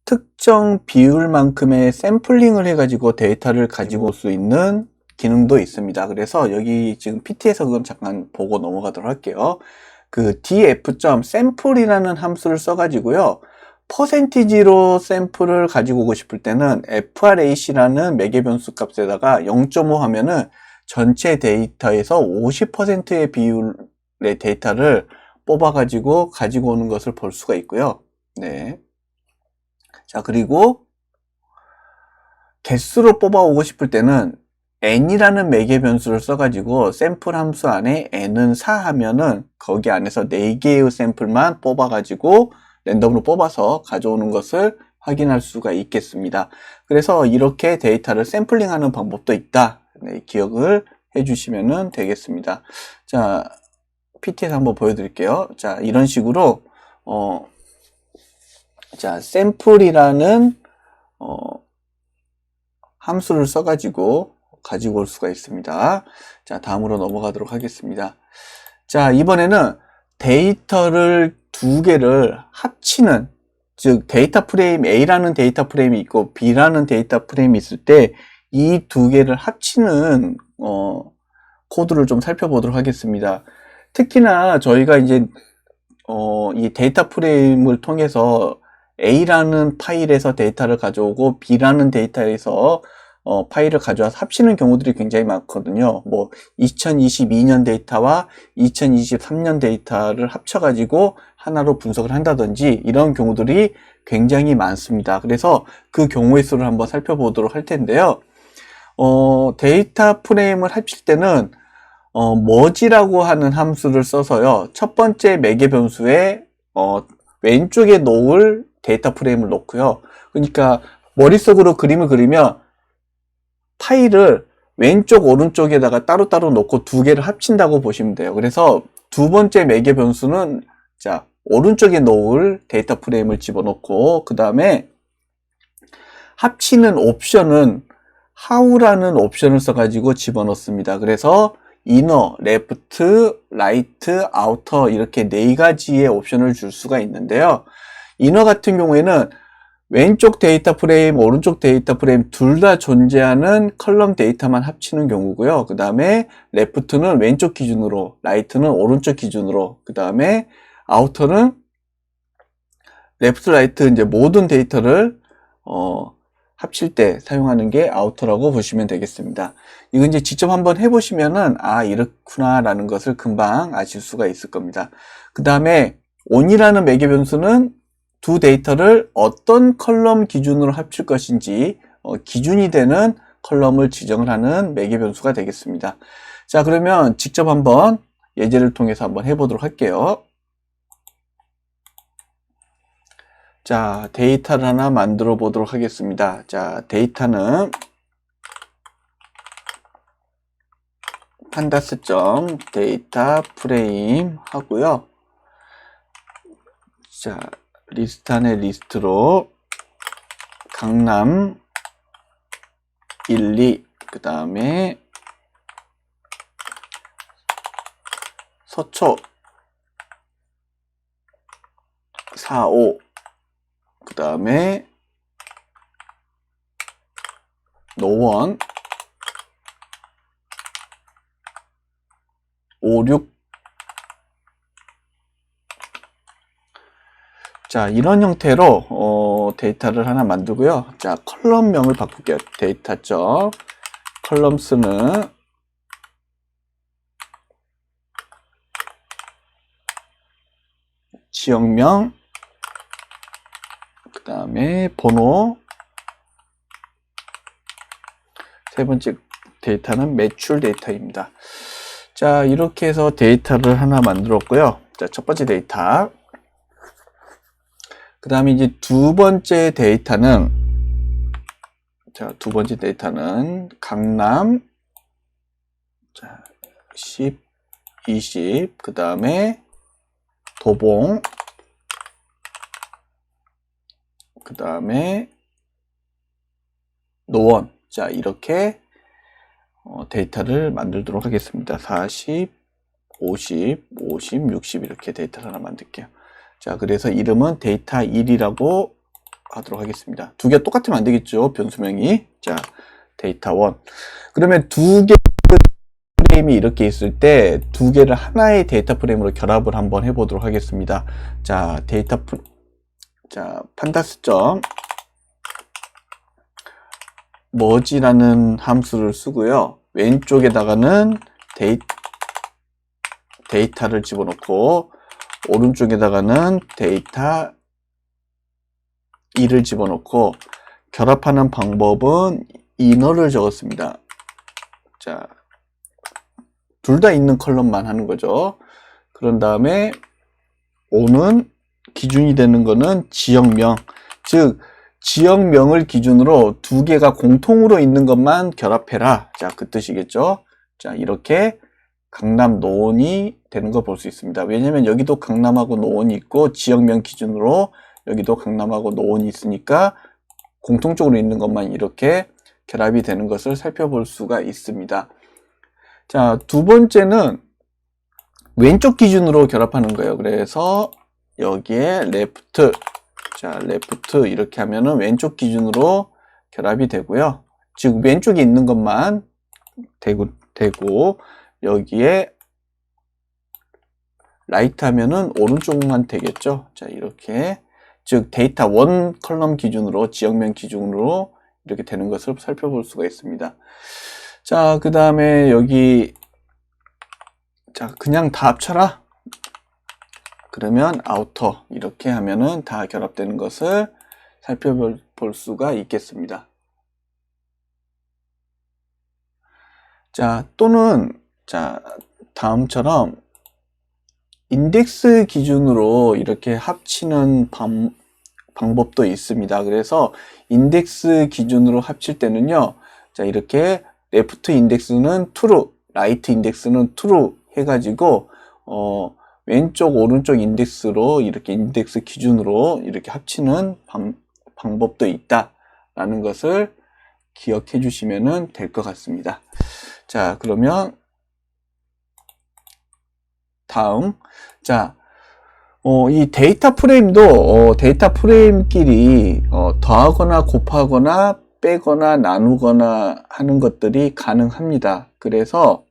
특정 비율만큼의 샘플링을 해가지고 데이터를 가지고 올 수 있는 기능도 있습니다. 그래서 여기 지금 PT에서 그럼 잠깐 보고 넘어가도록 할게요. 그 df.sample이라는 함수를 써가지고요. 퍼센티지로 샘플을 가지고 오고 싶을 때는 frac라는 매개변수 값에다가 0.5 하면은 전체 데이터에서 50%의 비율의 데이터를 뽑아가지고 가지고 오는 것을 볼 수가 있고요. 네. 자, 그리고 개수로 뽑아오고 싶을 때는 n이라는 매개 변수를 써가지고 샘플 함수 안에 n은 4 하면은 거기 안에서 4개의 샘플만 뽑아가지고 랜덤으로 뽑아서 가져오는 것을 확인할 수가 있겠습니다. 그래서 이렇게 데이터를 샘플링하는 방법도 있다. 네, 기억을 해주시면 되겠습니다. 자, PT에서 한번 보여드릴게요. 자, 이런 식으로 자, 샘플이라는 함수를 써가지고 가지고 올 수가 있습니다. 자, 다음으로 넘어가도록 하겠습니다. 자, 이번에는 데이터를 두 개를 합치는, 즉 데이터 프레임 A라는 데이터 프레임이 있고 B라는 데이터 프레임이 있을 때 이 두 개를 합치는 코드를 좀 살펴보도록 하겠습니다. 특히나 저희가 이제 이 데이터 프레임을 통해서 A라는 파일에서 데이터를 가져오고 B라는 데이터에서 파일을 가져와서 합치는 경우들이 굉장히 많거든요. 뭐 2022년 데이터와 2023년 데이터를 합쳐가지고 하나로 분석을 한다든지 이런 경우들이 굉장히 많습니다. 그래서 그 경우의 수를 한번 살펴보도록 할 텐데요. 데이터 프레임을 합칠 때는 머지라고 하는 함수를 써서요. 첫 번째 매개 변수에 왼쪽에 놓을 데이터 프레임을 놓고요. 그러니까 머릿속으로 그림을 그리면 파일을 왼쪽 오른쪽에다가 따로따로 놓고 두 개를 합친다고 보시면 돼요. 그래서 두 번째 매개 변수는 자, 오른쪽에 놓을 데이터 프레임을 집어넣고 그 다음에 합치는 옵션은 how라는 옵션을 써가지고 집어넣습니다. 그래서 inner, left, right, outer 이렇게 네 가지의 옵션을 줄 수가 있는데요. inner 같은 경우에는 왼쪽 데이터 프레임, 오른쪽 데이터 프레임 둘 다 존재하는 컬럼 데이터만 합치는 경우고요. 그 다음에 left는 왼쪽 기준으로, right는 오른쪽 기준으로, 그 다음에 outer는 left, right 이제 모든 데이터를 합칠 때 사용하는 게 아우터라고 보시면 되겠습니다. 이거 이제 직접 한번 해보시면은 아 이렇구나 라는 것을 금방 아실 수가 있을 겁니다. 그 다음에 on이라는 매개 변수는 두 데이터를 어떤 컬럼 기준으로 합칠 것인지 기준이 되는 컬럼을 지정을 하는 매개 변수가 되겠습니다. 자, 그러면 직접 한번 예제를 통해서 한번 해보도록 할게요. 자, 데이터를 하나 만들어 보도록 하겠습니다. 자, 데이터는 pandas.data 프레임 하고요. 자, 리스트 안에 리스트로 강남 1, 2, 그 다음에 서초 4, 5, 그 다음에 노원 5, 6. 자, 이런 형태로 데이터를 하나 만들고요. 자, 컬럼명을 바꿀게요. 데이터 컬럼스는 지역명, 그 다음에 번호, 세 번째 데이터는 매출 데이터입니다. 자, 이렇게 해서 데이터를 하나 만들었고요. 자, 첫 번째 데이터. 그 다음에 이제 두 번째 데이터는, 자, 두 번째 데이터는 강남, 자, 10, 20, 그 다음에 도봉, 그 다음에 노원. 자, 이렇게 데이터를 만들도록 하겠습니다. 40, 50, 50, 60 이렇게 데이터를 하나 만들게요. 자, 그래서 이름은 데이터 1이라고 하도록 하겠습니다. 두 개 똑같으면 안 되겠죠, 변수명이. 자, 데이터 1. 그러면 두 개 프레임이 이렇게 있을 때 두 개를 하나의 데이터 프레임으로 결합을 한번 해보도록 하겠습니다. 자, 판다스 점 머지라는 함수를 쓰고요. 왼쪽에다가는 데이터를 집어넣고 오른쪽에다가는 데이터 2를 집어넣고 결합하는 방법은 이너를 적었습니다. 자, 둘 다 있는 컬럼만 하는 거죠. 그런 다음에 O는 기준이 되는 거는 지역명, 즉 지역명을 기준으로 두 개가 공통으로 있는 것만 결합해라. 자, 그 뜻이겠죠. 자, 이렇게 강남 노원이 되는 거 볼 수 있습니다. 왜냐면 여기도 강남하고 노원이 있고 지역명 기준으로 여기도 강남하고 노원이 있으니까 공통적으로 있는 것만 이렇게 결합이 되는 것을 살펴볼 수가 있습니다. 자, 두 번째는 왼쪽 기준으로 결합하는 거예요. 그래서 여기에 left, 자, left 이렇게 하면은 왼쪽 기준으로 결합이 되고요. 즉 왼쪽에 있는 것만 되고 여기에 right 하면은 오른쪽만 되겠죠. 자, 이렇게 즉 데이터 1 컬럼 기준으로 지역명 기준으로 이렇게 되는 것을 살펴볼 수가 있습니다. 자, 그 다음에 여기 자, 그냥 다 합쳐라. 그러면 아우터 이렇게 하면은 다 결합되는 것을 살펴볼 수가 있겠습니다. 자, 또는 자, 다음처럼 인덱스 기준으로 이렇게 합치는 방법도 있습니다. 그래서 인덱스 기준으로 합칠 때는요, 자, 이렇게 레프트 인덱스는 true, 라이트 인덱스는 true 해가지고 왼쪽 오른쪽 인덱스로 이렇게 인덱스 기준으로 이렇게 합치는 방법도 있다라는 것을 기억해 주시면 될 것 같습니다. 자, 그러면 다음, 자, 이 데이터 프레임도 데이터 프레임끼리 더하거나 곱하거나 빼거나 나누거나 하는 것들이 가능합니다. 그래서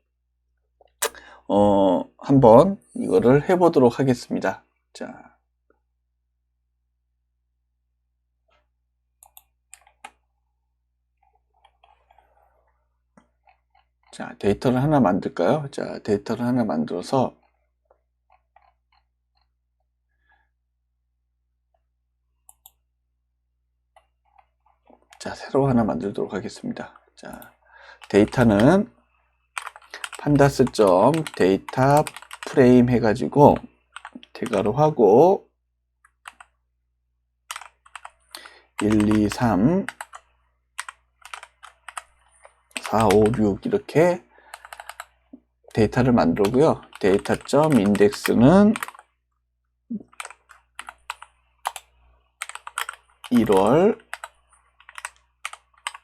한번 이거를 해보도록 하겠습니다. 자, 데이터를 하나 만들까요? 자, 데이터를 하나 만들어서 자, 새로 하나 만들도록 하겠습니다. 자, 데이터는 판다스 점 데이터 프레임 해가지고 대괄호 하고 1, 2, 3, 4, 5, 6 이렇게 데이터를 만들고요. 데이터 점 인덱스는 1월,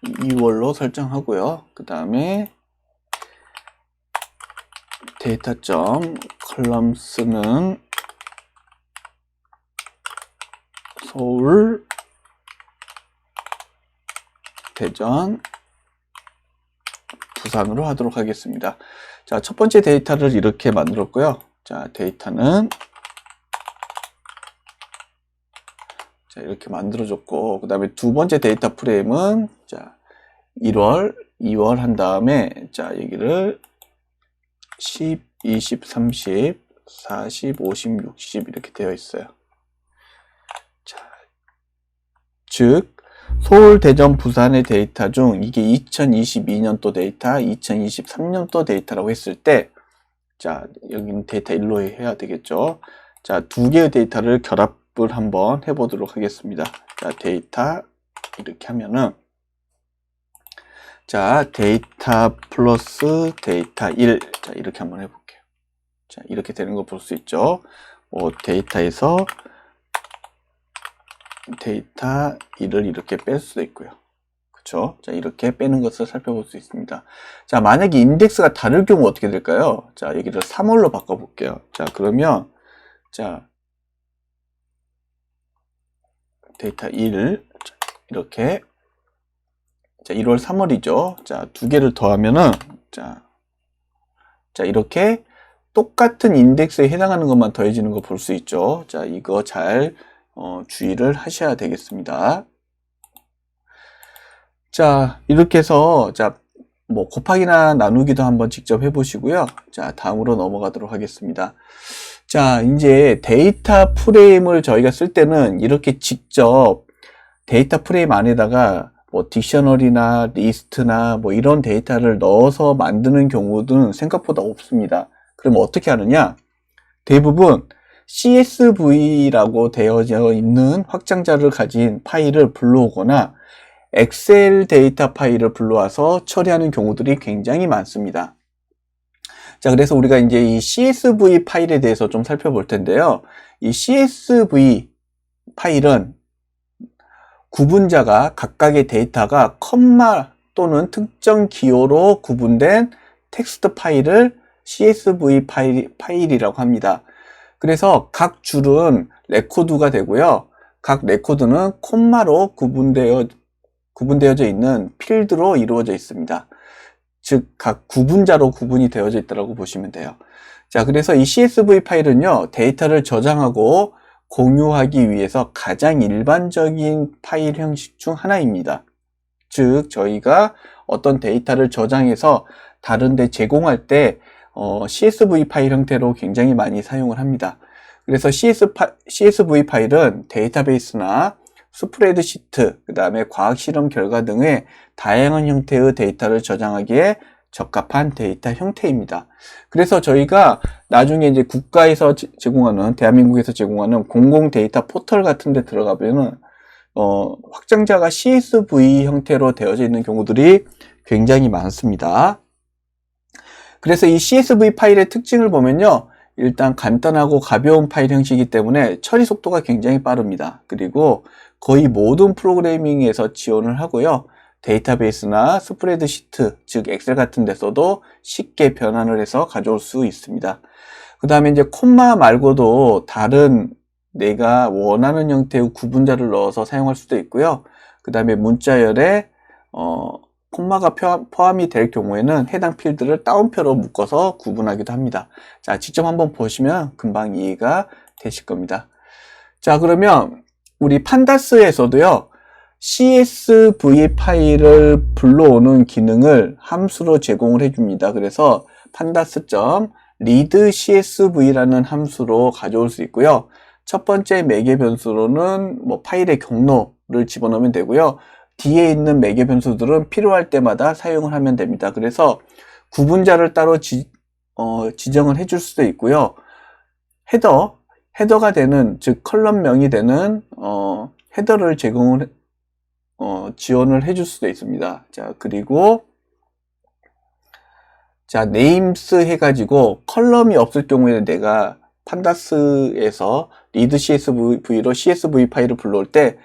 2월로 설정하고요. 그 다음에 데이터 점 컬럼스는 서울, 대전, 부산으로 하도록 하겠습니다. 자, 첫 번째 데이터를 이렇게 만들었고요. 자, 데이터는 자, 이렇게 만들어줬고, 그 다음에 두 번째 데이터 프레임은 자, 1월, 2월 한 다음에 자, 여기를 10, 20, 30, 40, 50, 60 이렇게 되어 있어요. 자, 즉 서울, 대전, 부산의 데이터 중 이게 2022년도 데이터, 2023년도 데이터라고 했을 때 자, 여기는 데이터 1로 해야 되겠죠. 자, 두 개의 데이터를 결합을 한번 해보도록 하겠습니다. 자, 데이터 이렇게 하면은 자, 데이터 플러스 데이터 1. 자, 이렇게 한번 해볼게요. 자, 이렇게 되는 거 볼 수 있죠. 데이터에서 데이터 1을 이렇게 뺄 수도 있고요. 그 그쵸? 자, 이렇게 빼는 것을 살펴볼 수 있습니다. 자, 만약에 인덱스가 다를 경우 어떻게 될까요? 자, 여기를 3월로 바꿔볼게요. 자, 그러면, 자, 데이터 1, 이렇게, 자, 1월 3월이죠. 자, 두 개를 더하면은, 자, 이렇게 똑같은 인덱스에 해당하는 것만 더해지는 거 볼 수 있죠. 자, 이거 잘, 주의를 하셔야 되겠습니다. 자, 이렇게 해서, 자, 뭐, 곱하기나 나누기도 한번 직접 해보시고요. 자, 다음으로 넘어가도록 하겠습니다. 자, 이제 데이터 프레임을 저희가 쓸 때는 이렇게 직접 데이터 프레임 안에다가 뭐, 딕셔너리나 리스트나 뭐, 이런 데이터를 넣어서 만드는 경우는 생각보다 없습니다. 그럼 어떻게 하느냐? 대부분 CSV라고 되어져 있는 확장자를 가진 파일을 불러오거나 엑셀 데이터 파일을 불러와서 처리하는 경우들이 굉장히 많습니다. 자, 그래서 우리가 이제 이 CSV 파일에 대해서 좀 살펴볼 텐데요. 이 CSV 파일은 구분자가 각각의 데이터가 컴마 또는 특정 기호로 구분된 텍스트 파일을 CSV 파일이라고 합니다. 그래서 각 줄은 레코드가 되고요. 각 레코드는 콤마로 구분되어져 있는 필드로 이루어져 있습니다. 즉, 각 구분자로 구분이 되어져 있다고 보시면 돼요. 자, 그래서 이 CSV 파일은요, 데이터를 저장하고 공유하기 위해서 가장 일반적인 파일 형식 중 하나입니다. 즉, 저희가 어떤 데이터를 저장해서 다른 데 제공할 때 CSV 파일 형태로 굉장히 많이 사용을 합니다. 그래서 CSV 파일은 데이터베이스나 스프레드시트, 그 다음에 과학실험 결과 등의 다양한 형태의 데이터를 저장하기에 적합한 데이터 형태입니다. 그래서 저희가 나중에 이제 국가에서 제공하는, 대한민국에서 제공하는 공공 데이터 포털 같은 데 들어가면은, 확장자가 CSV 형태로 되어져 있는 경우들이 굉장히 많습니다. 그래서 이 CSV 파일의 특징을 보면요. 일단 간단하고 가벼운 파일 형식이기 때문에 처리 속도가 굉장히 빠릅니다. 그리고 거의 모든 프로그래밍에서 지원을 하고요. 데이터베이스나 스프레드시트, 즉 엑셀 같은 데서도 쉽게 변환을 해서 가져올 수 있습니다. 그 다음에 이제 콤마 말고도 다른 내가 원하는 형태의 구분자를 넣어서 사용할 수도 있고요. 그 다음에 문자열에 콤마가 포함이 될 경우에는 해당 필드를 따옴표로 묶어서 구분하기도 합니다. 자, 직접 한번 보시면 금방 이해가 되실 겁니다. 자, 그러면 우리 판다스에서도요, CSV 파일을 불러오는 기능을 함수로 제공을 해줍니다. 그래서 pandas.readcsv라는 함수로 가져올 수 있고요. 첫 번째 매개 변수로는 뭐 파일의 경로를 집어넣으면 되고요. 뒤에 있는 매개 변수들은 필요할 때마다 사용을 하면 됩니다. 그래서 구분자를 따로 지정을 해줄 수도 있고요. 헤더가 되는, 즉 컬럼명이 되는 헤더를 지원을 해줄 수도 있습니다. 자, 그리고 자, 네임스 해가지고 컬럼이 없을 경우에는 내가 판다스에서 read CSV로 CSV 파일을 불러올 때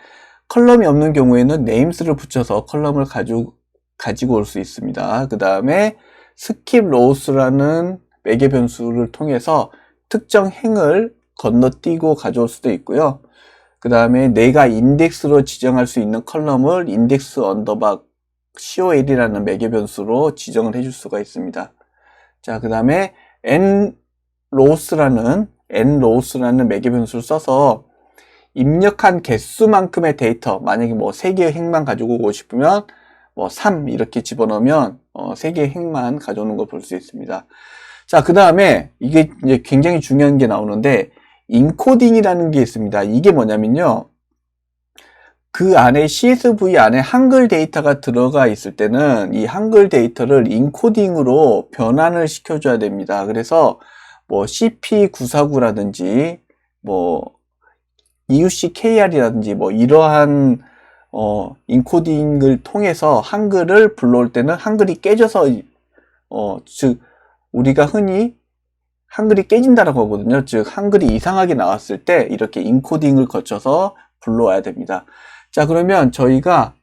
컬럼이 없는 경우에는 네임스를 붙여서 컬럼을 가지고 올 수 있습니다. 그 다음에 skip rows라는 매개 변수를 통해서 특정 행을 건너뛰고 가져올 수도 있고요. 그 다음에 내가 인덱스로 지정할 수 있는 컬럼을 index underbar col이라는 매개 변수로 지정을 해줄 수가 있습니다. 자, 그 다음에 nrows라는 매개 변수를 써서 입력한 개수만큼의 데이터, 만약에 뭐 3개의 행만 가지고 오고 싶으면 뭐 3 이렇게 집어넣으면 3개의 행만 가져오는 걸 볼 수 있습니다. 자, 그 다음에 이게 이제 굉장히 중요한 게 나오는데 인코딩이라는 게 있습니다. 이게 뭐냐면요, 그 안에 CSV 안에 한글 데이터가 들어가 있을 때는 이 한글 데이터를 인코딩으로 변환을 시켜줘야 됩니다. 그래서 뭐 CP949라든지 뭐 EUCKR이라든지 뭐 이러한 인코딩을 통해서 한글을 불러올 때는 한글이 깨져서 즉 우리가 흔히 한글이 깨진다라고 하거든요. 즉 한글이 이상하게 나왔을 때 이렇게 인코딩을 거쳐서 불러와야 됩니다. 자, 그러면 저희가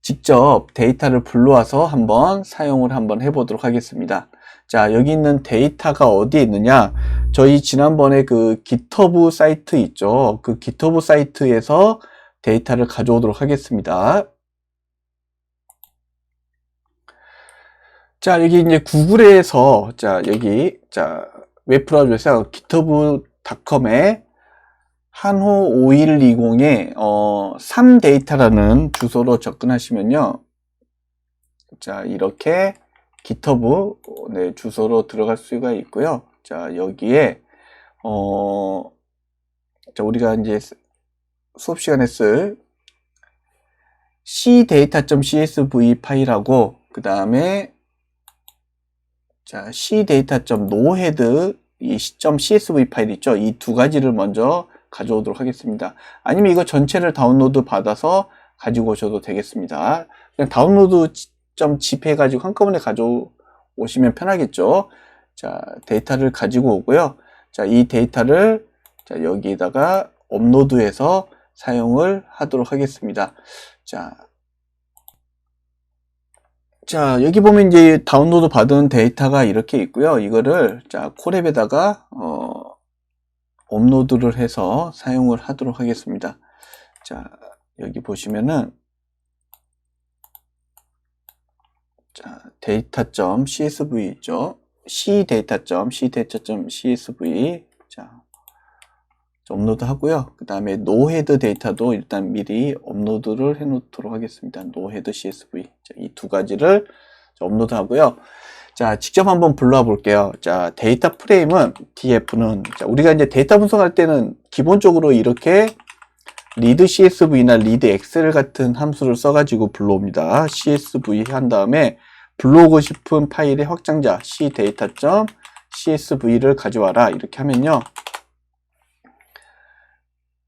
직접 데이터를 불러와서 한번 사용을 한번 해보도록 하겠습니다. 자, 여기 있는 데이터가 어디에 있느냐? 저희 지난번에 그 GitHub 사이트 있죠? 그 GitHub 사이트에서 데이터를 가져오도록 하겠습니다. 자, 여기 이제 구글에서, 자, 여기, 자, 웹 브라우저에서 github.com에 한호5120에 3데이터라는 주소로 접근하시면요. 자, 이렇게 GitHub 네, 주소로 들어갈 수가 있고요. 자, 여기에 자, 우리가 이제 수업 시간에 쓸 cdata.csv 파일하고 그 다음에 자, cdata.nohead 이 .csv 파일 있죠? 이 두 가지를 먼저 가져오도록 하겠습니다. 아니면 이거 전체를 다운로드 받아서 가지고 오셔도 되겠습니다. 그냥 다운로드.zip 해가지고 한꺼번에 가져오시면 편하겠죠. 자, 데이터를 가지고 오고요. 자, 이 데이터를 자, 여기에다가 업로드해서 사용을 하도록 하겠습니다. 자, 여기 보면 이제 다운로드 받은 데이터가 이렇게 있고요. 이거를 자, 콜앱에다가 업로드를 해서 사용을 하도록 하겠습니다. 자, 여기 보시면은 자, data.csv 있죠. cdata.csv 자, 업로드 하고요. 그 다음에 노헤드 데이터도 일단 미리 업로드를 해 놓도록 하겠습니다. 노헤드 CSV. 이 두 가지를 업로드 하고요. 자, 직접 한번 불러와 볼게요. 자, 데이터 프레임은 df는 자, 우리가 이제 데이터 분석할 때는 기본적으로 이렇게 read CSV나 read 엑셀 같은 함수를 써가지고 불러옵니다. CSV 한 다음에 불러오고 싶은 파일의 확장자 cdata.csv를 가져와라. 이렇게 하면요.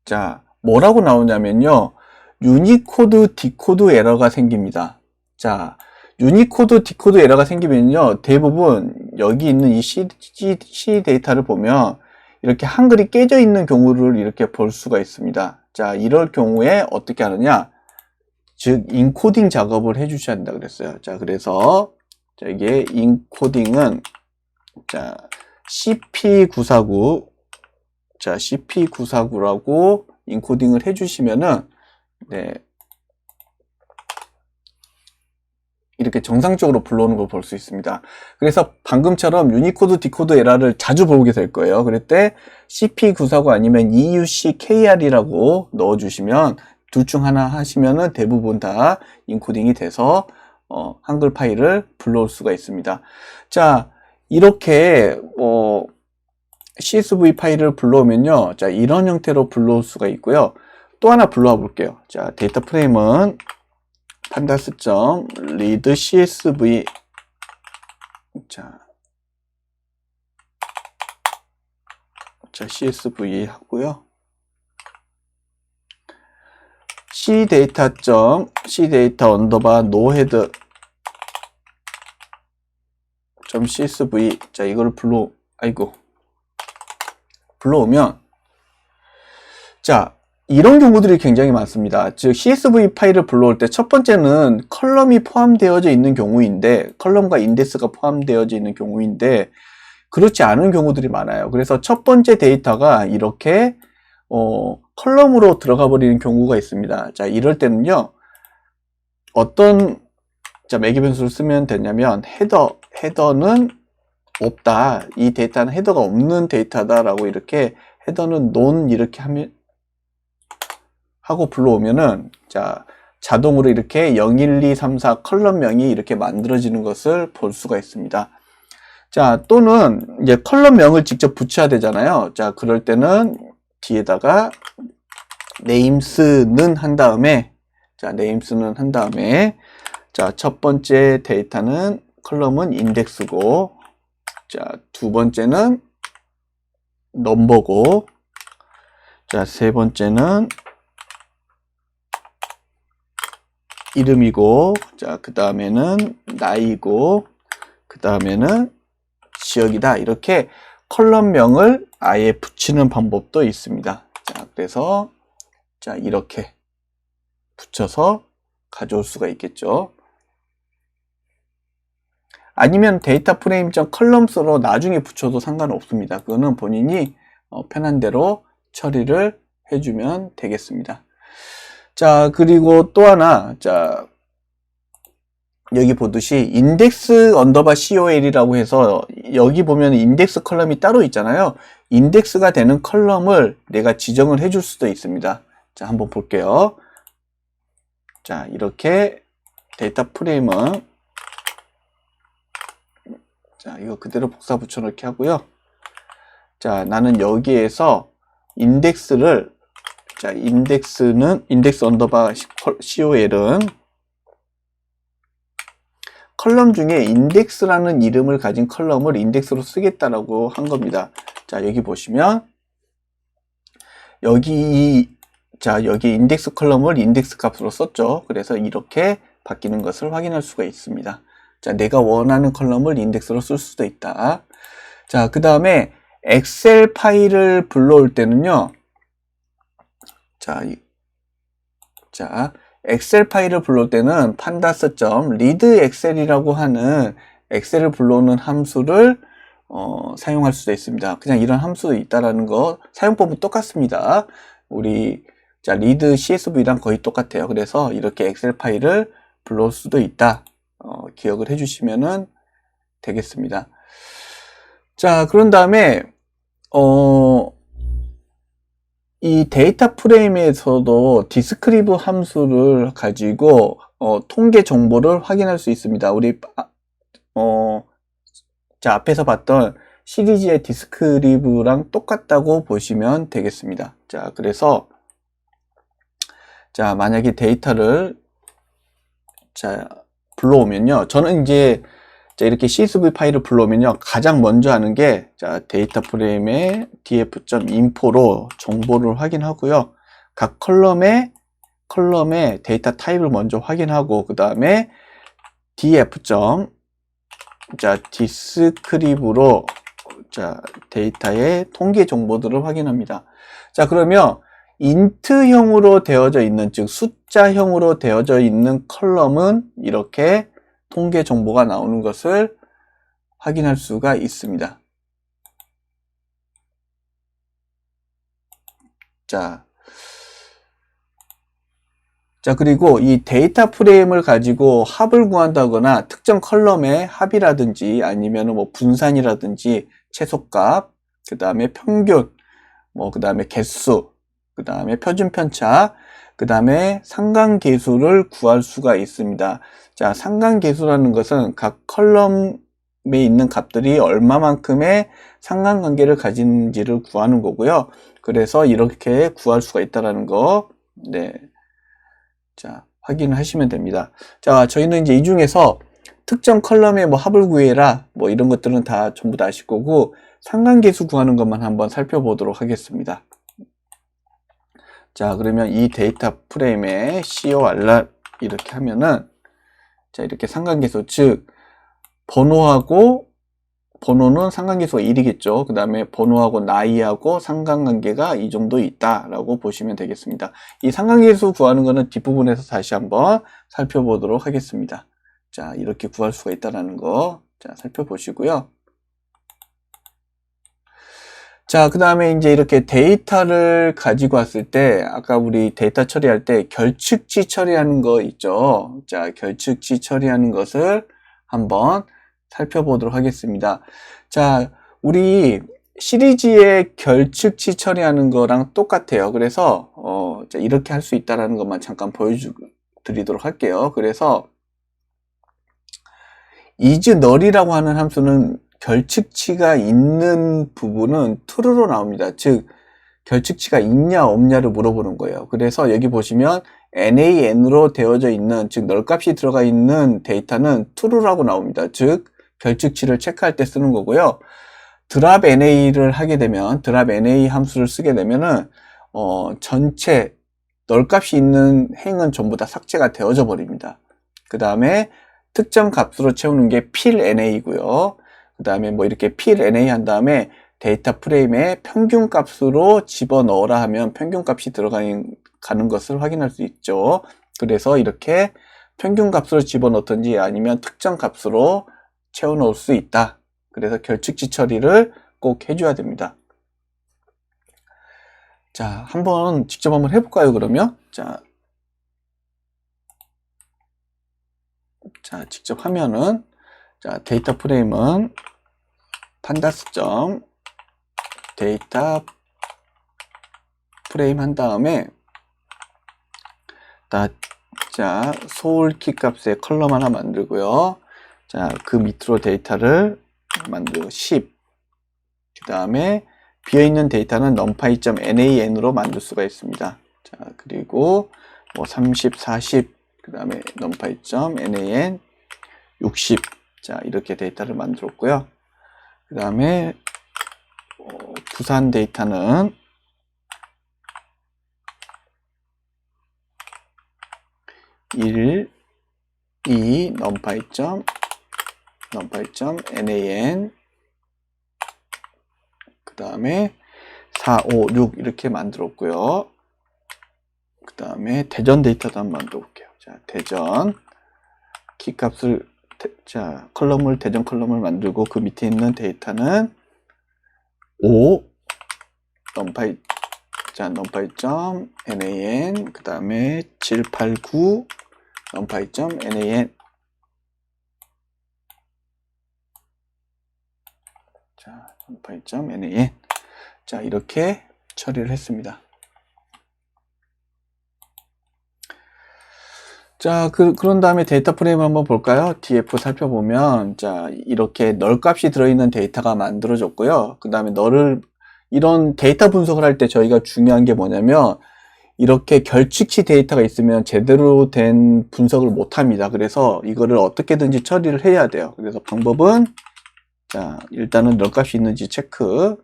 자, 뭐라고 나오냐면요. 유니코드 디코드 에러가 생깁니다. 자, 유니코드 디코드 에러가 생기면요. 대부분 여기 있는 이 C 데이터를 보면 이렇게 한글이 깨져 있는 경우를 이렇게 볼 수가 있습니다. 자, 이럴 경우에 어떻게 하느냐? 즉, 인코딩 작업을 해 주셔야 한다 그랬어요. 자, 그래서 자, 이게 인코딩은 자, CP949 자, CP949라고 인코딩을 해주시면은, 네. 이렇게 정상적으로 불러오는 걸 볼 수 있습니다. 그래서 방금처럼 유니코드, 디코드 에러를 자주 보게 될 거예요. 그럴 때 CP949 아니면 EUCKR이라고 넣어주시면 둘 중 하나 하시면은 대부분 다 인코딩이 돼서, 한글 파일을 불러올 수가 있습니다. 자, 이렇게, CSV 파일을 불러오면요. 자, 이런 형태로 불러올 수가 있고요. 또 하나 불러와 볼게요. 자, 데이터 프레임은 pandas.read CSV 자, CSV 하고요. cdata_nohead .csv 자, 이거를 불러오면 자, 이런 경우들이 굉장히 많습니다. 즉 CSV 파일을 불러올 때 첫 번째는 컬럼이 포함되어져 있는 경우인데 컬럼과 인덱스가 포함되어져 있는 경우인데 그렇지 않은 경우들이 많아요. 그래서 첫 번째 데이터가 이렇게 컬럼으로 들어가 버리는 경우가 있습니다. 자, 이럴 때는요. 어떤 매개 변수를 쓰면 되냐면 헤더는 없다. 이 데이터는 헤더가 없는 데이터다라고 이렇게 헤더는 non 이렇게 하고 불러오면은 자, 자동으로 이렇게 0, 1, 2, 3, 4 컬럼명이 이렇게 만들어지는 것을 볼 수가 있습니다. 자, 또는 이제 컬럼명을 직접 붙여야 되잖아요. 자, 그럴 때는 뒤에다가 names는 한 다음에 자, names는 한 다음에 자, 첫 번째 데이터는 컬럼은 인덱스고 자, 두 번째는 넘버고 자, 세 번째는 이름이고 자, 그 다음에는 나이고 그 다음에는 지역이다. 이렇게 컬럼명을 아예 붙이는 방법도 있습니다. 자, 그래서 자, 이렇게 붙여서 가져올 수가 있겠죠. 아니면 데이터 프레임.컬럼스로 컬럼스로 나중에 붙여도 상관없습니다. 그거는 본인이 편한 대로 처리를 해주면 되겠습니다. 자, 그리고 또 하나, 자, 여기 보듯이 인덱스 언더바 col이라고 해서 여기 보면 인덱스 컬럼이 따로 있잖아요. 인덱스가 되는 컬럼을 내가 지정을 해줄 수도 있습니다. 자, 한번 볼게요. 자, 이렇게 데이터 프레임은 자, 이거 그대로 복사 붙여넣기 하고요. 자, 나는 여기에서 인덱스를 자, 인덱스 언더바 col은 컬럼 중에 인덱스라는 이름을 가진 컬럼을 인덱스로 쓰겠다라고 한 겁니다. 자, 여기 보시면 여기 인덱스 컬럼을 인덱스 값으로 썼죠. 그래서 이렇게 바뀌는 것을 확인할 수가 있습니다. 자, 내가 원하는 컬럼을 인덱스로 쓸 수도 있다. 자, 그 다음에 엑셀 파일을 불러올 때는요. 자, 엑셀 파일을 불러올 때는 pandas.readexcel이라고 하는 엑셀을 불러오는 함수를 사용할 수도 있습니다. 그냥 이런 함수도 있다라는 거, 사용법은 똑같습니다. 자, read csv랑 거의 똑같아요. 그래서 이렇게 엑셀 파일을 불러올 수도 있다. 기억을 해주시면 되겠습니다. 자, 그런 다음에 이 데이터 프레임에서도 디스크리브 함수를 가지고 통계 정보를 확인할 수 있습니다. 자, 앞에서 봤던 시리즈의 디스크리브랑 똑같다고 보시면 되겠습니다. 자, 그래서 자, 만약에 데이터를 자, 불러오면요. 저는 이제 자, 이렇게 CSV 파일을 불러오면요. 가장 먼저 하는 게 자, 데이터 프레임의 df.info로 정보를 확인하고요. 각 컬럼의 데이터 타입을 먼저 확인하고 그 다음에 df. 자, 디스크립으로 자, 데이터의 통계 정보들을 확인합니다. 자, 그러면 인트형으로 되어져 있는, 즉 숫자형으로 되어져 있는 컬럼은 이렇게 통계 정보가 나오는 것을 확인할 수가 있습니다. 자, 그리고 이 데이터 프레임을 가지고 합을 구한다거나 특정 컬럼의 합이라든지 아니면 뭐 분산이라든지 최소값, 그 다음에 평균, 그 다음에 개수, 그 다음에 표준 편차, 그 다음에 상관계수를 구할 수가 있습니다. 자, 상관계수라는 것은 각 컬럼에 있는 값들이 얼마만큼의 상관관계를 가진지를 구하는 거고요. 그래서 이렇게 구할 수가 있다는 거, 네. 자, 확인하시면 됩니다. 자, 저희는 이제 이 중에서 특정 컬럼의 뭐 합을 구해라, 뭐 이런 것들은 다 전부 다 아실 거고, 상관계수 구하는 것만 한번 살펴보도록 하겠습니다. 자, 그러면 이 데이터 프레임에 COR 이렇게 하면은, 자, 이렇게 상관계수, 즉, 번호는 상관계수가 1이겠죠. 그 다음에 번호하고 나이하고 상관관계가 이 정도 있다라고 보시면 되겠습니다. 이 상관계수 구하는 거는 뒷부분에서 다시 한번 살펴보도록 하겠습니다. 자, 이렇게 구할 수가 있다는 거, 자, 살펴보시고요. 자, 그 다음에 이제 이렇게 데이터를 가지고 왔을 때, 아까 우리 데이터 처리할 때 결측치 처리하는 거 있죠. 자, 결측치 처리하는 것을 한번 살펴보도록 하겠습니다. 자, 우리 시리즈의 결측치 처리하는 거랑 똑같아요. 그래서, 자, 이렇게 할 수 있다는 것만 잠깐 보여드리도록 할게요. 그래서, isNull이라고 하는 함수는 결측치가 있는 부분은 true로 나옵니다. 즉, 결측치가 있냐 없냐를 물어보는 거예요. 그래서 여기 보시면 nan으로 되어져 있는, 즉 널값이 들어가 있는 데이터는 true라고 나옵니다. 즉, 결측치를 체크할 때 쓰는 거고요. drop na를 하게 되면, drop na 함수를 쓰게 되면은 전체 널값이 있는 행은 전부 다 삭제가 되어져 버립니다. 그 다음에 특정 값으로 채우는 게 fill na고요. 그 다음에 뭐 이렇게 fill na 한 다음에 데이터 프레임에 평균 값으로 집어넣어라 하면 평균 값이 들어가는 것을 확인할 수 있죠. 그래서 이렇게 평균 값으로 집어넣든지 아니면 특정 값으로 채워 넣을 수 있다. 그래서 결측지 처리를 꼭 해줘야 됩니다. 자, 직접 한번 해볼까요, 그러면? 자, 직접 하면은, 자, 데이터 프레임은 판다스.데이터 프레임 한 다음에, 자, 소울 키 값의 컬럼 하나 만들고요. 자, 그 밑으로 데이터를 만들고 10. 그 다음에 비어있는 데이터는 numpy.nan으로 만들 수가 있습니다. 자, 그리고 뭐 30, 40, 그 다음에 numpy.nan 60. 자, 이렇게 데이터를 만들었고요. 그 다음에 부산 데이터는 1, 2, numpy.nan 그 다음에 4, 5, 6 이렇게 만들었고요. 그 다음에 대전 데이터도 한번 만들어 볼게요. 자, 대전 키값을 자, 대전 컬럼을 만들고 그 밑에 있는 데이터는 5 numpy.nan 그 다음에 7, 8, 9 numpy.nan 자, numpy.nan 자, 이렇게 처리를 했습니다. 자, 그런 다음에 데이터 프레임을 한번 볼까요? df 살펴보면, 자, 이렇게 널 값이 들어있는 데이터가 만들어졌고요. 그 다음에 이런 데이터 분석을 할 때 저희가 중요한 게 뭐냐면, 이렇게 결측치 데이터가 있으면 제대로 된 분석을 못 합니다. 그래서 이거를 어떻게든지 처리를 해야 돼요. 그래서 방법은, 자, 일단은 널 값이 있는지 체크.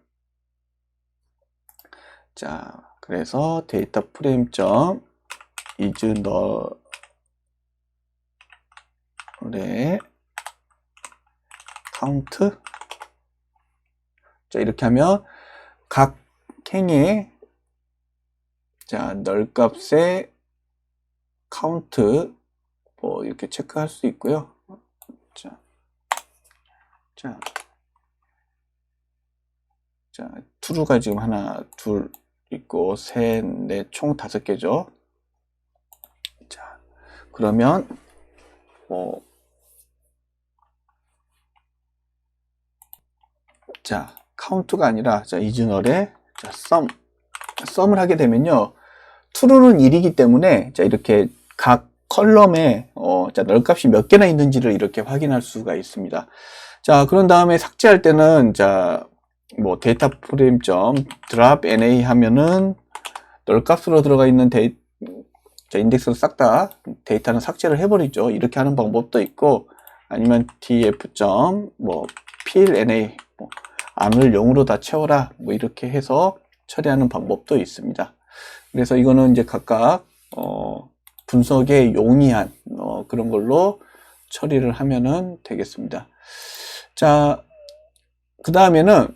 자, 그래서 데이터 프레임.is 네, 카운트. 자, 이렇게 하면 각 행의 자, 널 값의 카운트 뭐 이렇게 체크할 수 있고요. 자, true가 지금 하나, 둘 있고 셋, 넷, 총 5개죠. 자, 그러면 자, 카운트가 아니라 자, 이즈널에 자, 썸을 하게 되면요. true는 1이기 때문에 자, 이렇게 각 컬럼에 자, 널 값이 몇 개나 있는지를 이렇게 확인할 수가 있습니다. 자, 그런 다음에 삭제할 때는 자, 뭐 데이터 프레임 drop na 하면은 널 값으로 들어가 있는 자, 인덱스를 싹 다 데이터는 삭제를 해버리죠. 이렇게 하는 방법도 있고, 아니면 df fill na 암을 0으로 다 채워라 뭐 이렇게 해서 처리하는 방법도 있습니다. 그래서 이거는 이제 각각 분석에 용이한 그런 걸로 처리를 하면은 되겠습니다. 자, 그 다음에는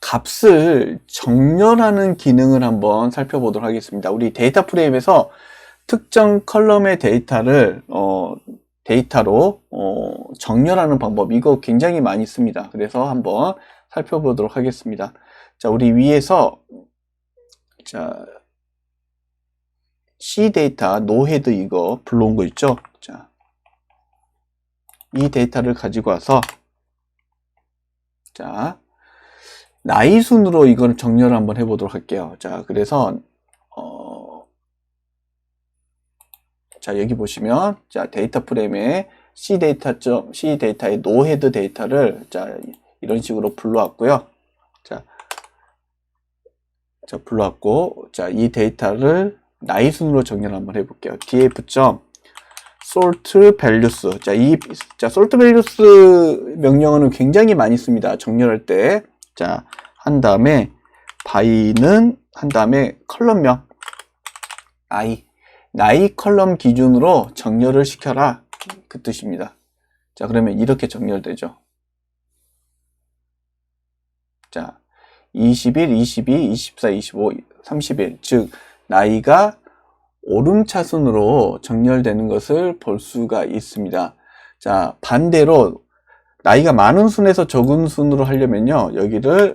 값을 정렬하는 기능을 한번 살펴보도록 하겠습니다. 우리 데이터 프레임에서 특정 컬럼의 데이터를 데이터로 정렬하는 방법, 이거 굉장히 많이 씁니다. 그래서 한번 살펴보도록 하겠습니다. 자, 우리 위에서 자, C 데이터 노헤드 이거 불러온 거 있죠? 자, 이 데이터를 가지고 와서 자, 나이 순으로 이걸 정렬을 한번 해보도록 할게요. 자, 그래서 자, 여기 보시면 자, 데이터 프레임에 C 데이터의 노헤드 데이터를 자, 이런 식으로 불러왔고요. 자, 불러왔고, 자, 이 데이터를 나이 순으로 정렬 한번 해볼게요. df.sort values. 자, sort values 명령어는 굉장히 많이 씁니다. 정렬할 때. 자, 한 다음에 by는 한 다음에 컬럼명 나이 컬럼 기준으로 정렬을 시켜라. 그 뜻입니다. 자, 그러면 이렇게 정렬되죠. 자, 21, 22, 24, 25, 31. 즉, 나이가 오름차순으로 정렬되는 것을 볼 수가 있습니다. 자, 반대로 나이가 많은 순에서 적은 순으로 하려면요, 여기를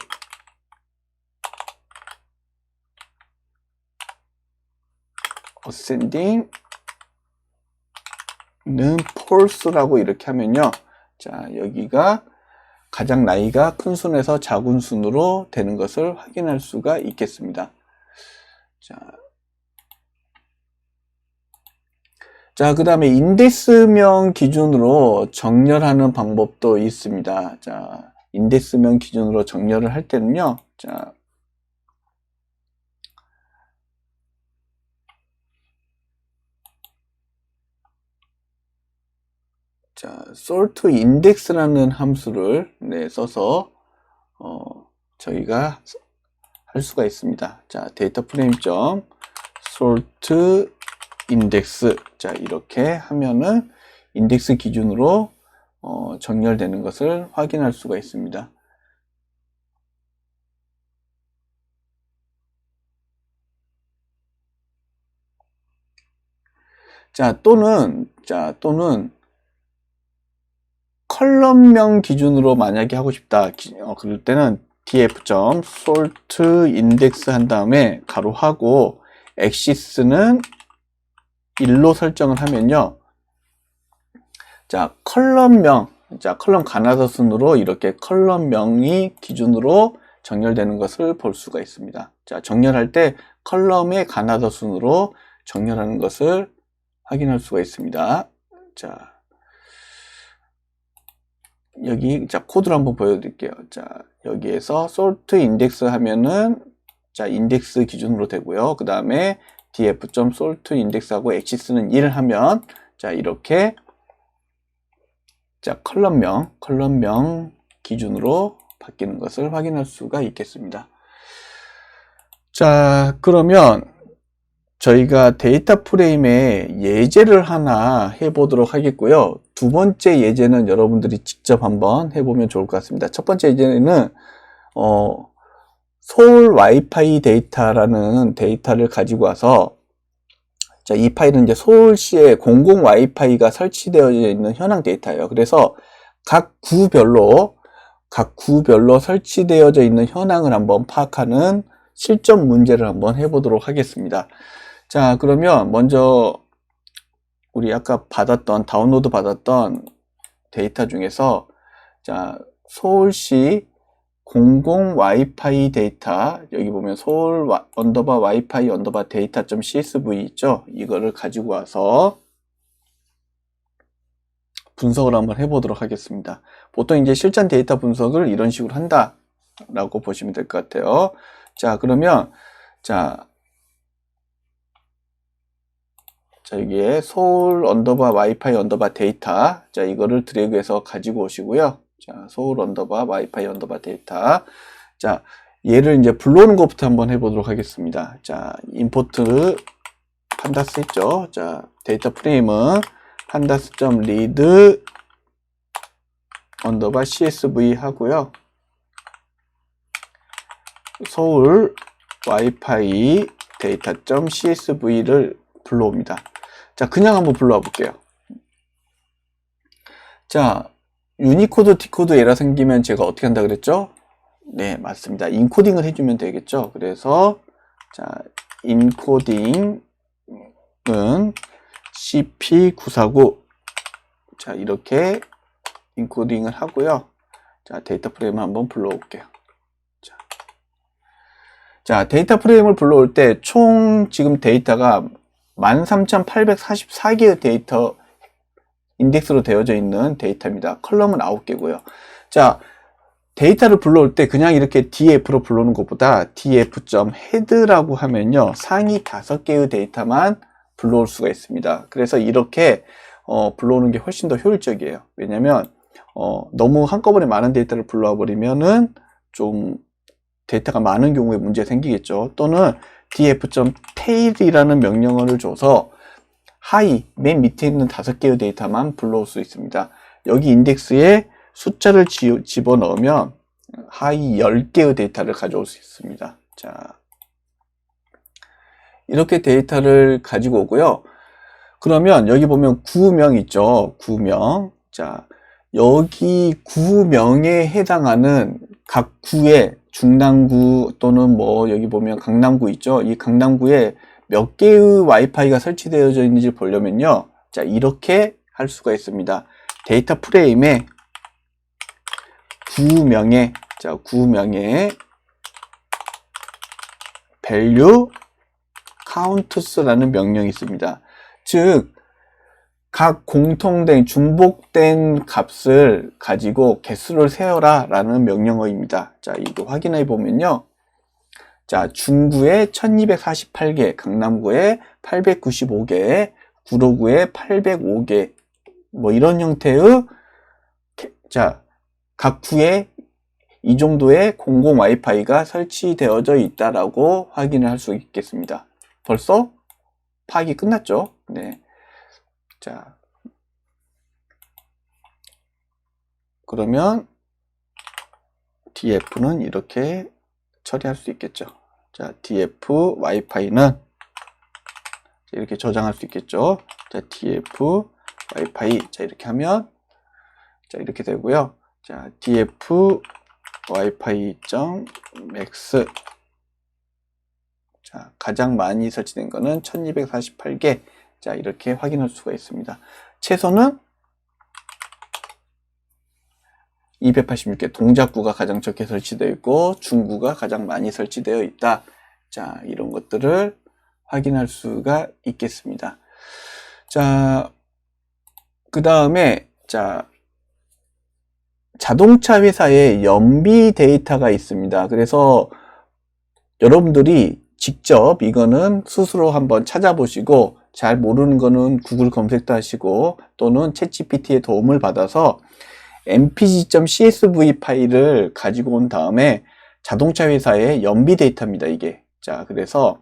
ascending는 false라고 이렇게 하면요, 자, 여기가 가장 나이가 큰 순에서 작은 순으로 되는 것을 확인할 수가 있겠습니다. 자, 그 다음에 인덱스명 기준으로 정렬하는 방법도 있습니다. 자, 인덱스명 기준으로 정렬을 할 때는요, 자, sort index라는 함수를 써서 저희가 할 수가 있습니다. 자, 데이터 프레임 점 sort index, 자, 이렇게 하면은 인덱스 기준으로 정렬되는 것을 확인할 수가 있습니다. 또는 컬럼명 기준으로 만약에 하고 싶다. 그럴 때는 df.sort index 한 다음에 가로하고 axis는 1로 설정을 하면요. 자, 컬럼명, 컬럼 가나다 순으로 이렇게 컬럼명이 기준으로 정렬되는 것을 볼 수가 있습니다. 자, 정렬할 때 컬럼의 가나다 순으로 정렬하는 것을 확인할 수가 있습니다. 자, 여기, 코드를 한번 보여드릴게요. 자, 여기에서 sort index 하면은, 자, 인덱스 기준으로 되고요. 그 다음에 df.sort index하고 axis는 1 하면, 자, 이렇게, 자, 컬럼명 기준으로 바뀌는 것을 확인할 수가 있겠습니다. 자, 그러면 저희가 데이터 프레임에 예제를 하나 해보도록 하겠고요. 두 번째 예제는 여러분들이 직접 한번 해보면 좋을 것 같습니다. 첫 번째 예제는 서울 와이파이 데이터라는 데이터를 가지고 와서, 자, 이 파일은 이제 서울시에 공공 와이파이가 설치되어 있는 현황 데이터예요. 그래서 각 구별로 설치되어져 있는 현황을 한번 파악하는 실전 문제를 한번 해보도록 하겠습니다. 자, 그러면 먼저 우리 아까 다운로드 받았던 데이터 중에서, 자, 서울시 공공 와이파이 데이터, 여기 보면 서울 와이파이 데이터.csv 있죠? 이거를 가지고 와서 분석을 한번 해보도록 하겠습니다. 보통 이제 실전 데이터 분석을 이런 식으로 한다라고 보시면 될 것 같아요. 자, 그러면, 자, 여기에 서울 와이파이 데이터, 자, 이거를 드래그해서 가지고 오시고요. 자, 서울 와이파이 데이터. 자, 얘를 이제 불러오는 것부터 한번 해보도록 하겠습니다. 자, 임포트 판다스 있죠. 자, 데이터 프레임은 pandas.read CSV 하고요. 서울 와이파이 데이터.csv를 불러옵니다. 자, 그냥 한번 불러와 볼게요. 자, 유니코드, 디코드 에러 생기면 제가 어떻게 한다 그랬죠? 네, 맞습니다. 인코딩을 해주면 되겠죠. 그래서, 자, 인코딩은 CP949. 자, 이렇게 인코딩을 하고요. 자, 데이터 프레임을 한번 불러올게요. 자, 데이터 프레임을 불러올 때 총 지금 데이터가 13,844개의 데이터 인덱스로 되어져 있는 데이터입니다. 컬럼은 9개고요. 자, 데이터를 불러올 때 그냥 이렇게 df로 불러오는 것보다 df.head라고 하면요, 상위 5개의 데이터만 불러올 수가 있습니다. 그래서 이렇게 불러오는 게 훨씬 더 효율적이에요. 왜냐면 너무 한꺼번에 많은 데이터를 불러와 버리면은 좀 데이터가 많은 경우에 문제가 생기겠죠. 또는 df.tail이라는 명령어를 줘서 맨 밑에 있는 5개의 데이터만 불러올 수 있습니다. 여기 인덱스에 숫자를 집어넣으면 하위 10개의 데이터를 가져올 수 있습니다. 자, 이렇게 데이터를 가지고 오고요. 그러면 여기 보면 구명 있죠. 구명. 자, 여기 구명에 해당하는 각 구의 중랑구 또는 뭐 여기 보면 강남구 있죠. 이 강남구에 몇 개의 와이파이가 설치되어져 있는지 보려면요. 자, 이렇게 할 수가 있습니다. 데이터 프레임에 구명에, 자, 구명에 value counts라는 명령이 있습니다. 즉, 각 공통된, 중복된 값을 가지고 개수를 세어라 라는 명령어입니다. 자, 이거 확인해 보면요. 자, 중구에 1248개, 강남구에 895개, 구로구에 805개, 뭐 이런 형태의, 자, 각 구에 이 정도의 공공 와이파이가 설치되어져 있다라고 확인을 할 수 있겠습니다. 벌써 파악이 끝났죠? 네. 자, 그러면 df는 이렇게 처리할 수 있겠죠. 자, df 와이파이는 이렇게 저장할 수 있겠죠. 자, df 와이파이, 자, 이렇게 하면 자, 이렇게 되고요. 자, df wifi.max, 자, 가장 많이 설치된 거는 1248개. 자, 이렇게 확인할 수가 있습니다. 최소는 286개, 동작구가 가장 적게 설치되어 있고 중구가 가장 많이 설치되어 있다. 자, 이런 것들을 확인할 수가 있겠습니다. 자, 그 다음에 자, 자동차 회사에 연비 데이터가 있습니다. 그래서 여러분들이 직접 이거는 스스로 한번 찾아보시고, 잘 모르는 거는 구글 검색도 하시고 또는 챗GPT의 도움을 받아서 mpg.csv 파일을 가지고 온 다음에 자동차 회사의 연비 데이터입니다, 이게. 자, 그래서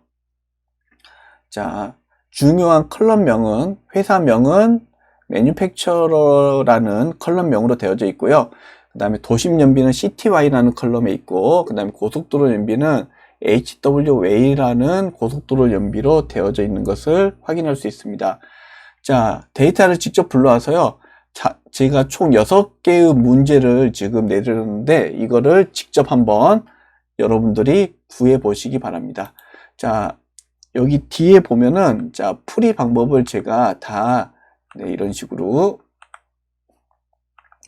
자, 중요한 컬럼명은, 회사명은 manufacturer라는 컬럼명으로 되어져 있고요. 그 다음에 도심 연비는 CTY라는 컬럼에 있고, 그 다음에 고속도로 연비는 HWA라는 고속도로 연비로 되어져 있는 것을 확인할 수 있습니다. 자, 데이터를 직접 불러와서요. 자, 제가 총 6개의 문제를 지금 내드렸는데 이거를 직접 한번 여러분들이 구해 보시기 바랍니다. 자, 여기 뒤에 보면은 자, 풀이 방법을 제가 다 네, 이런 식으로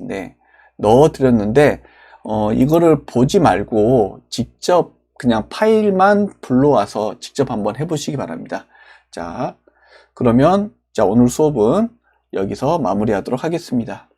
네, 넣어 드렸는데 이거를 보지 말고 직접 그냥 파일만 불러와서 직접 한번 해보시기 바랍니다. 자, 그러면 자, 오늘 수업은 여기서 마무리하도록 하겠습니다.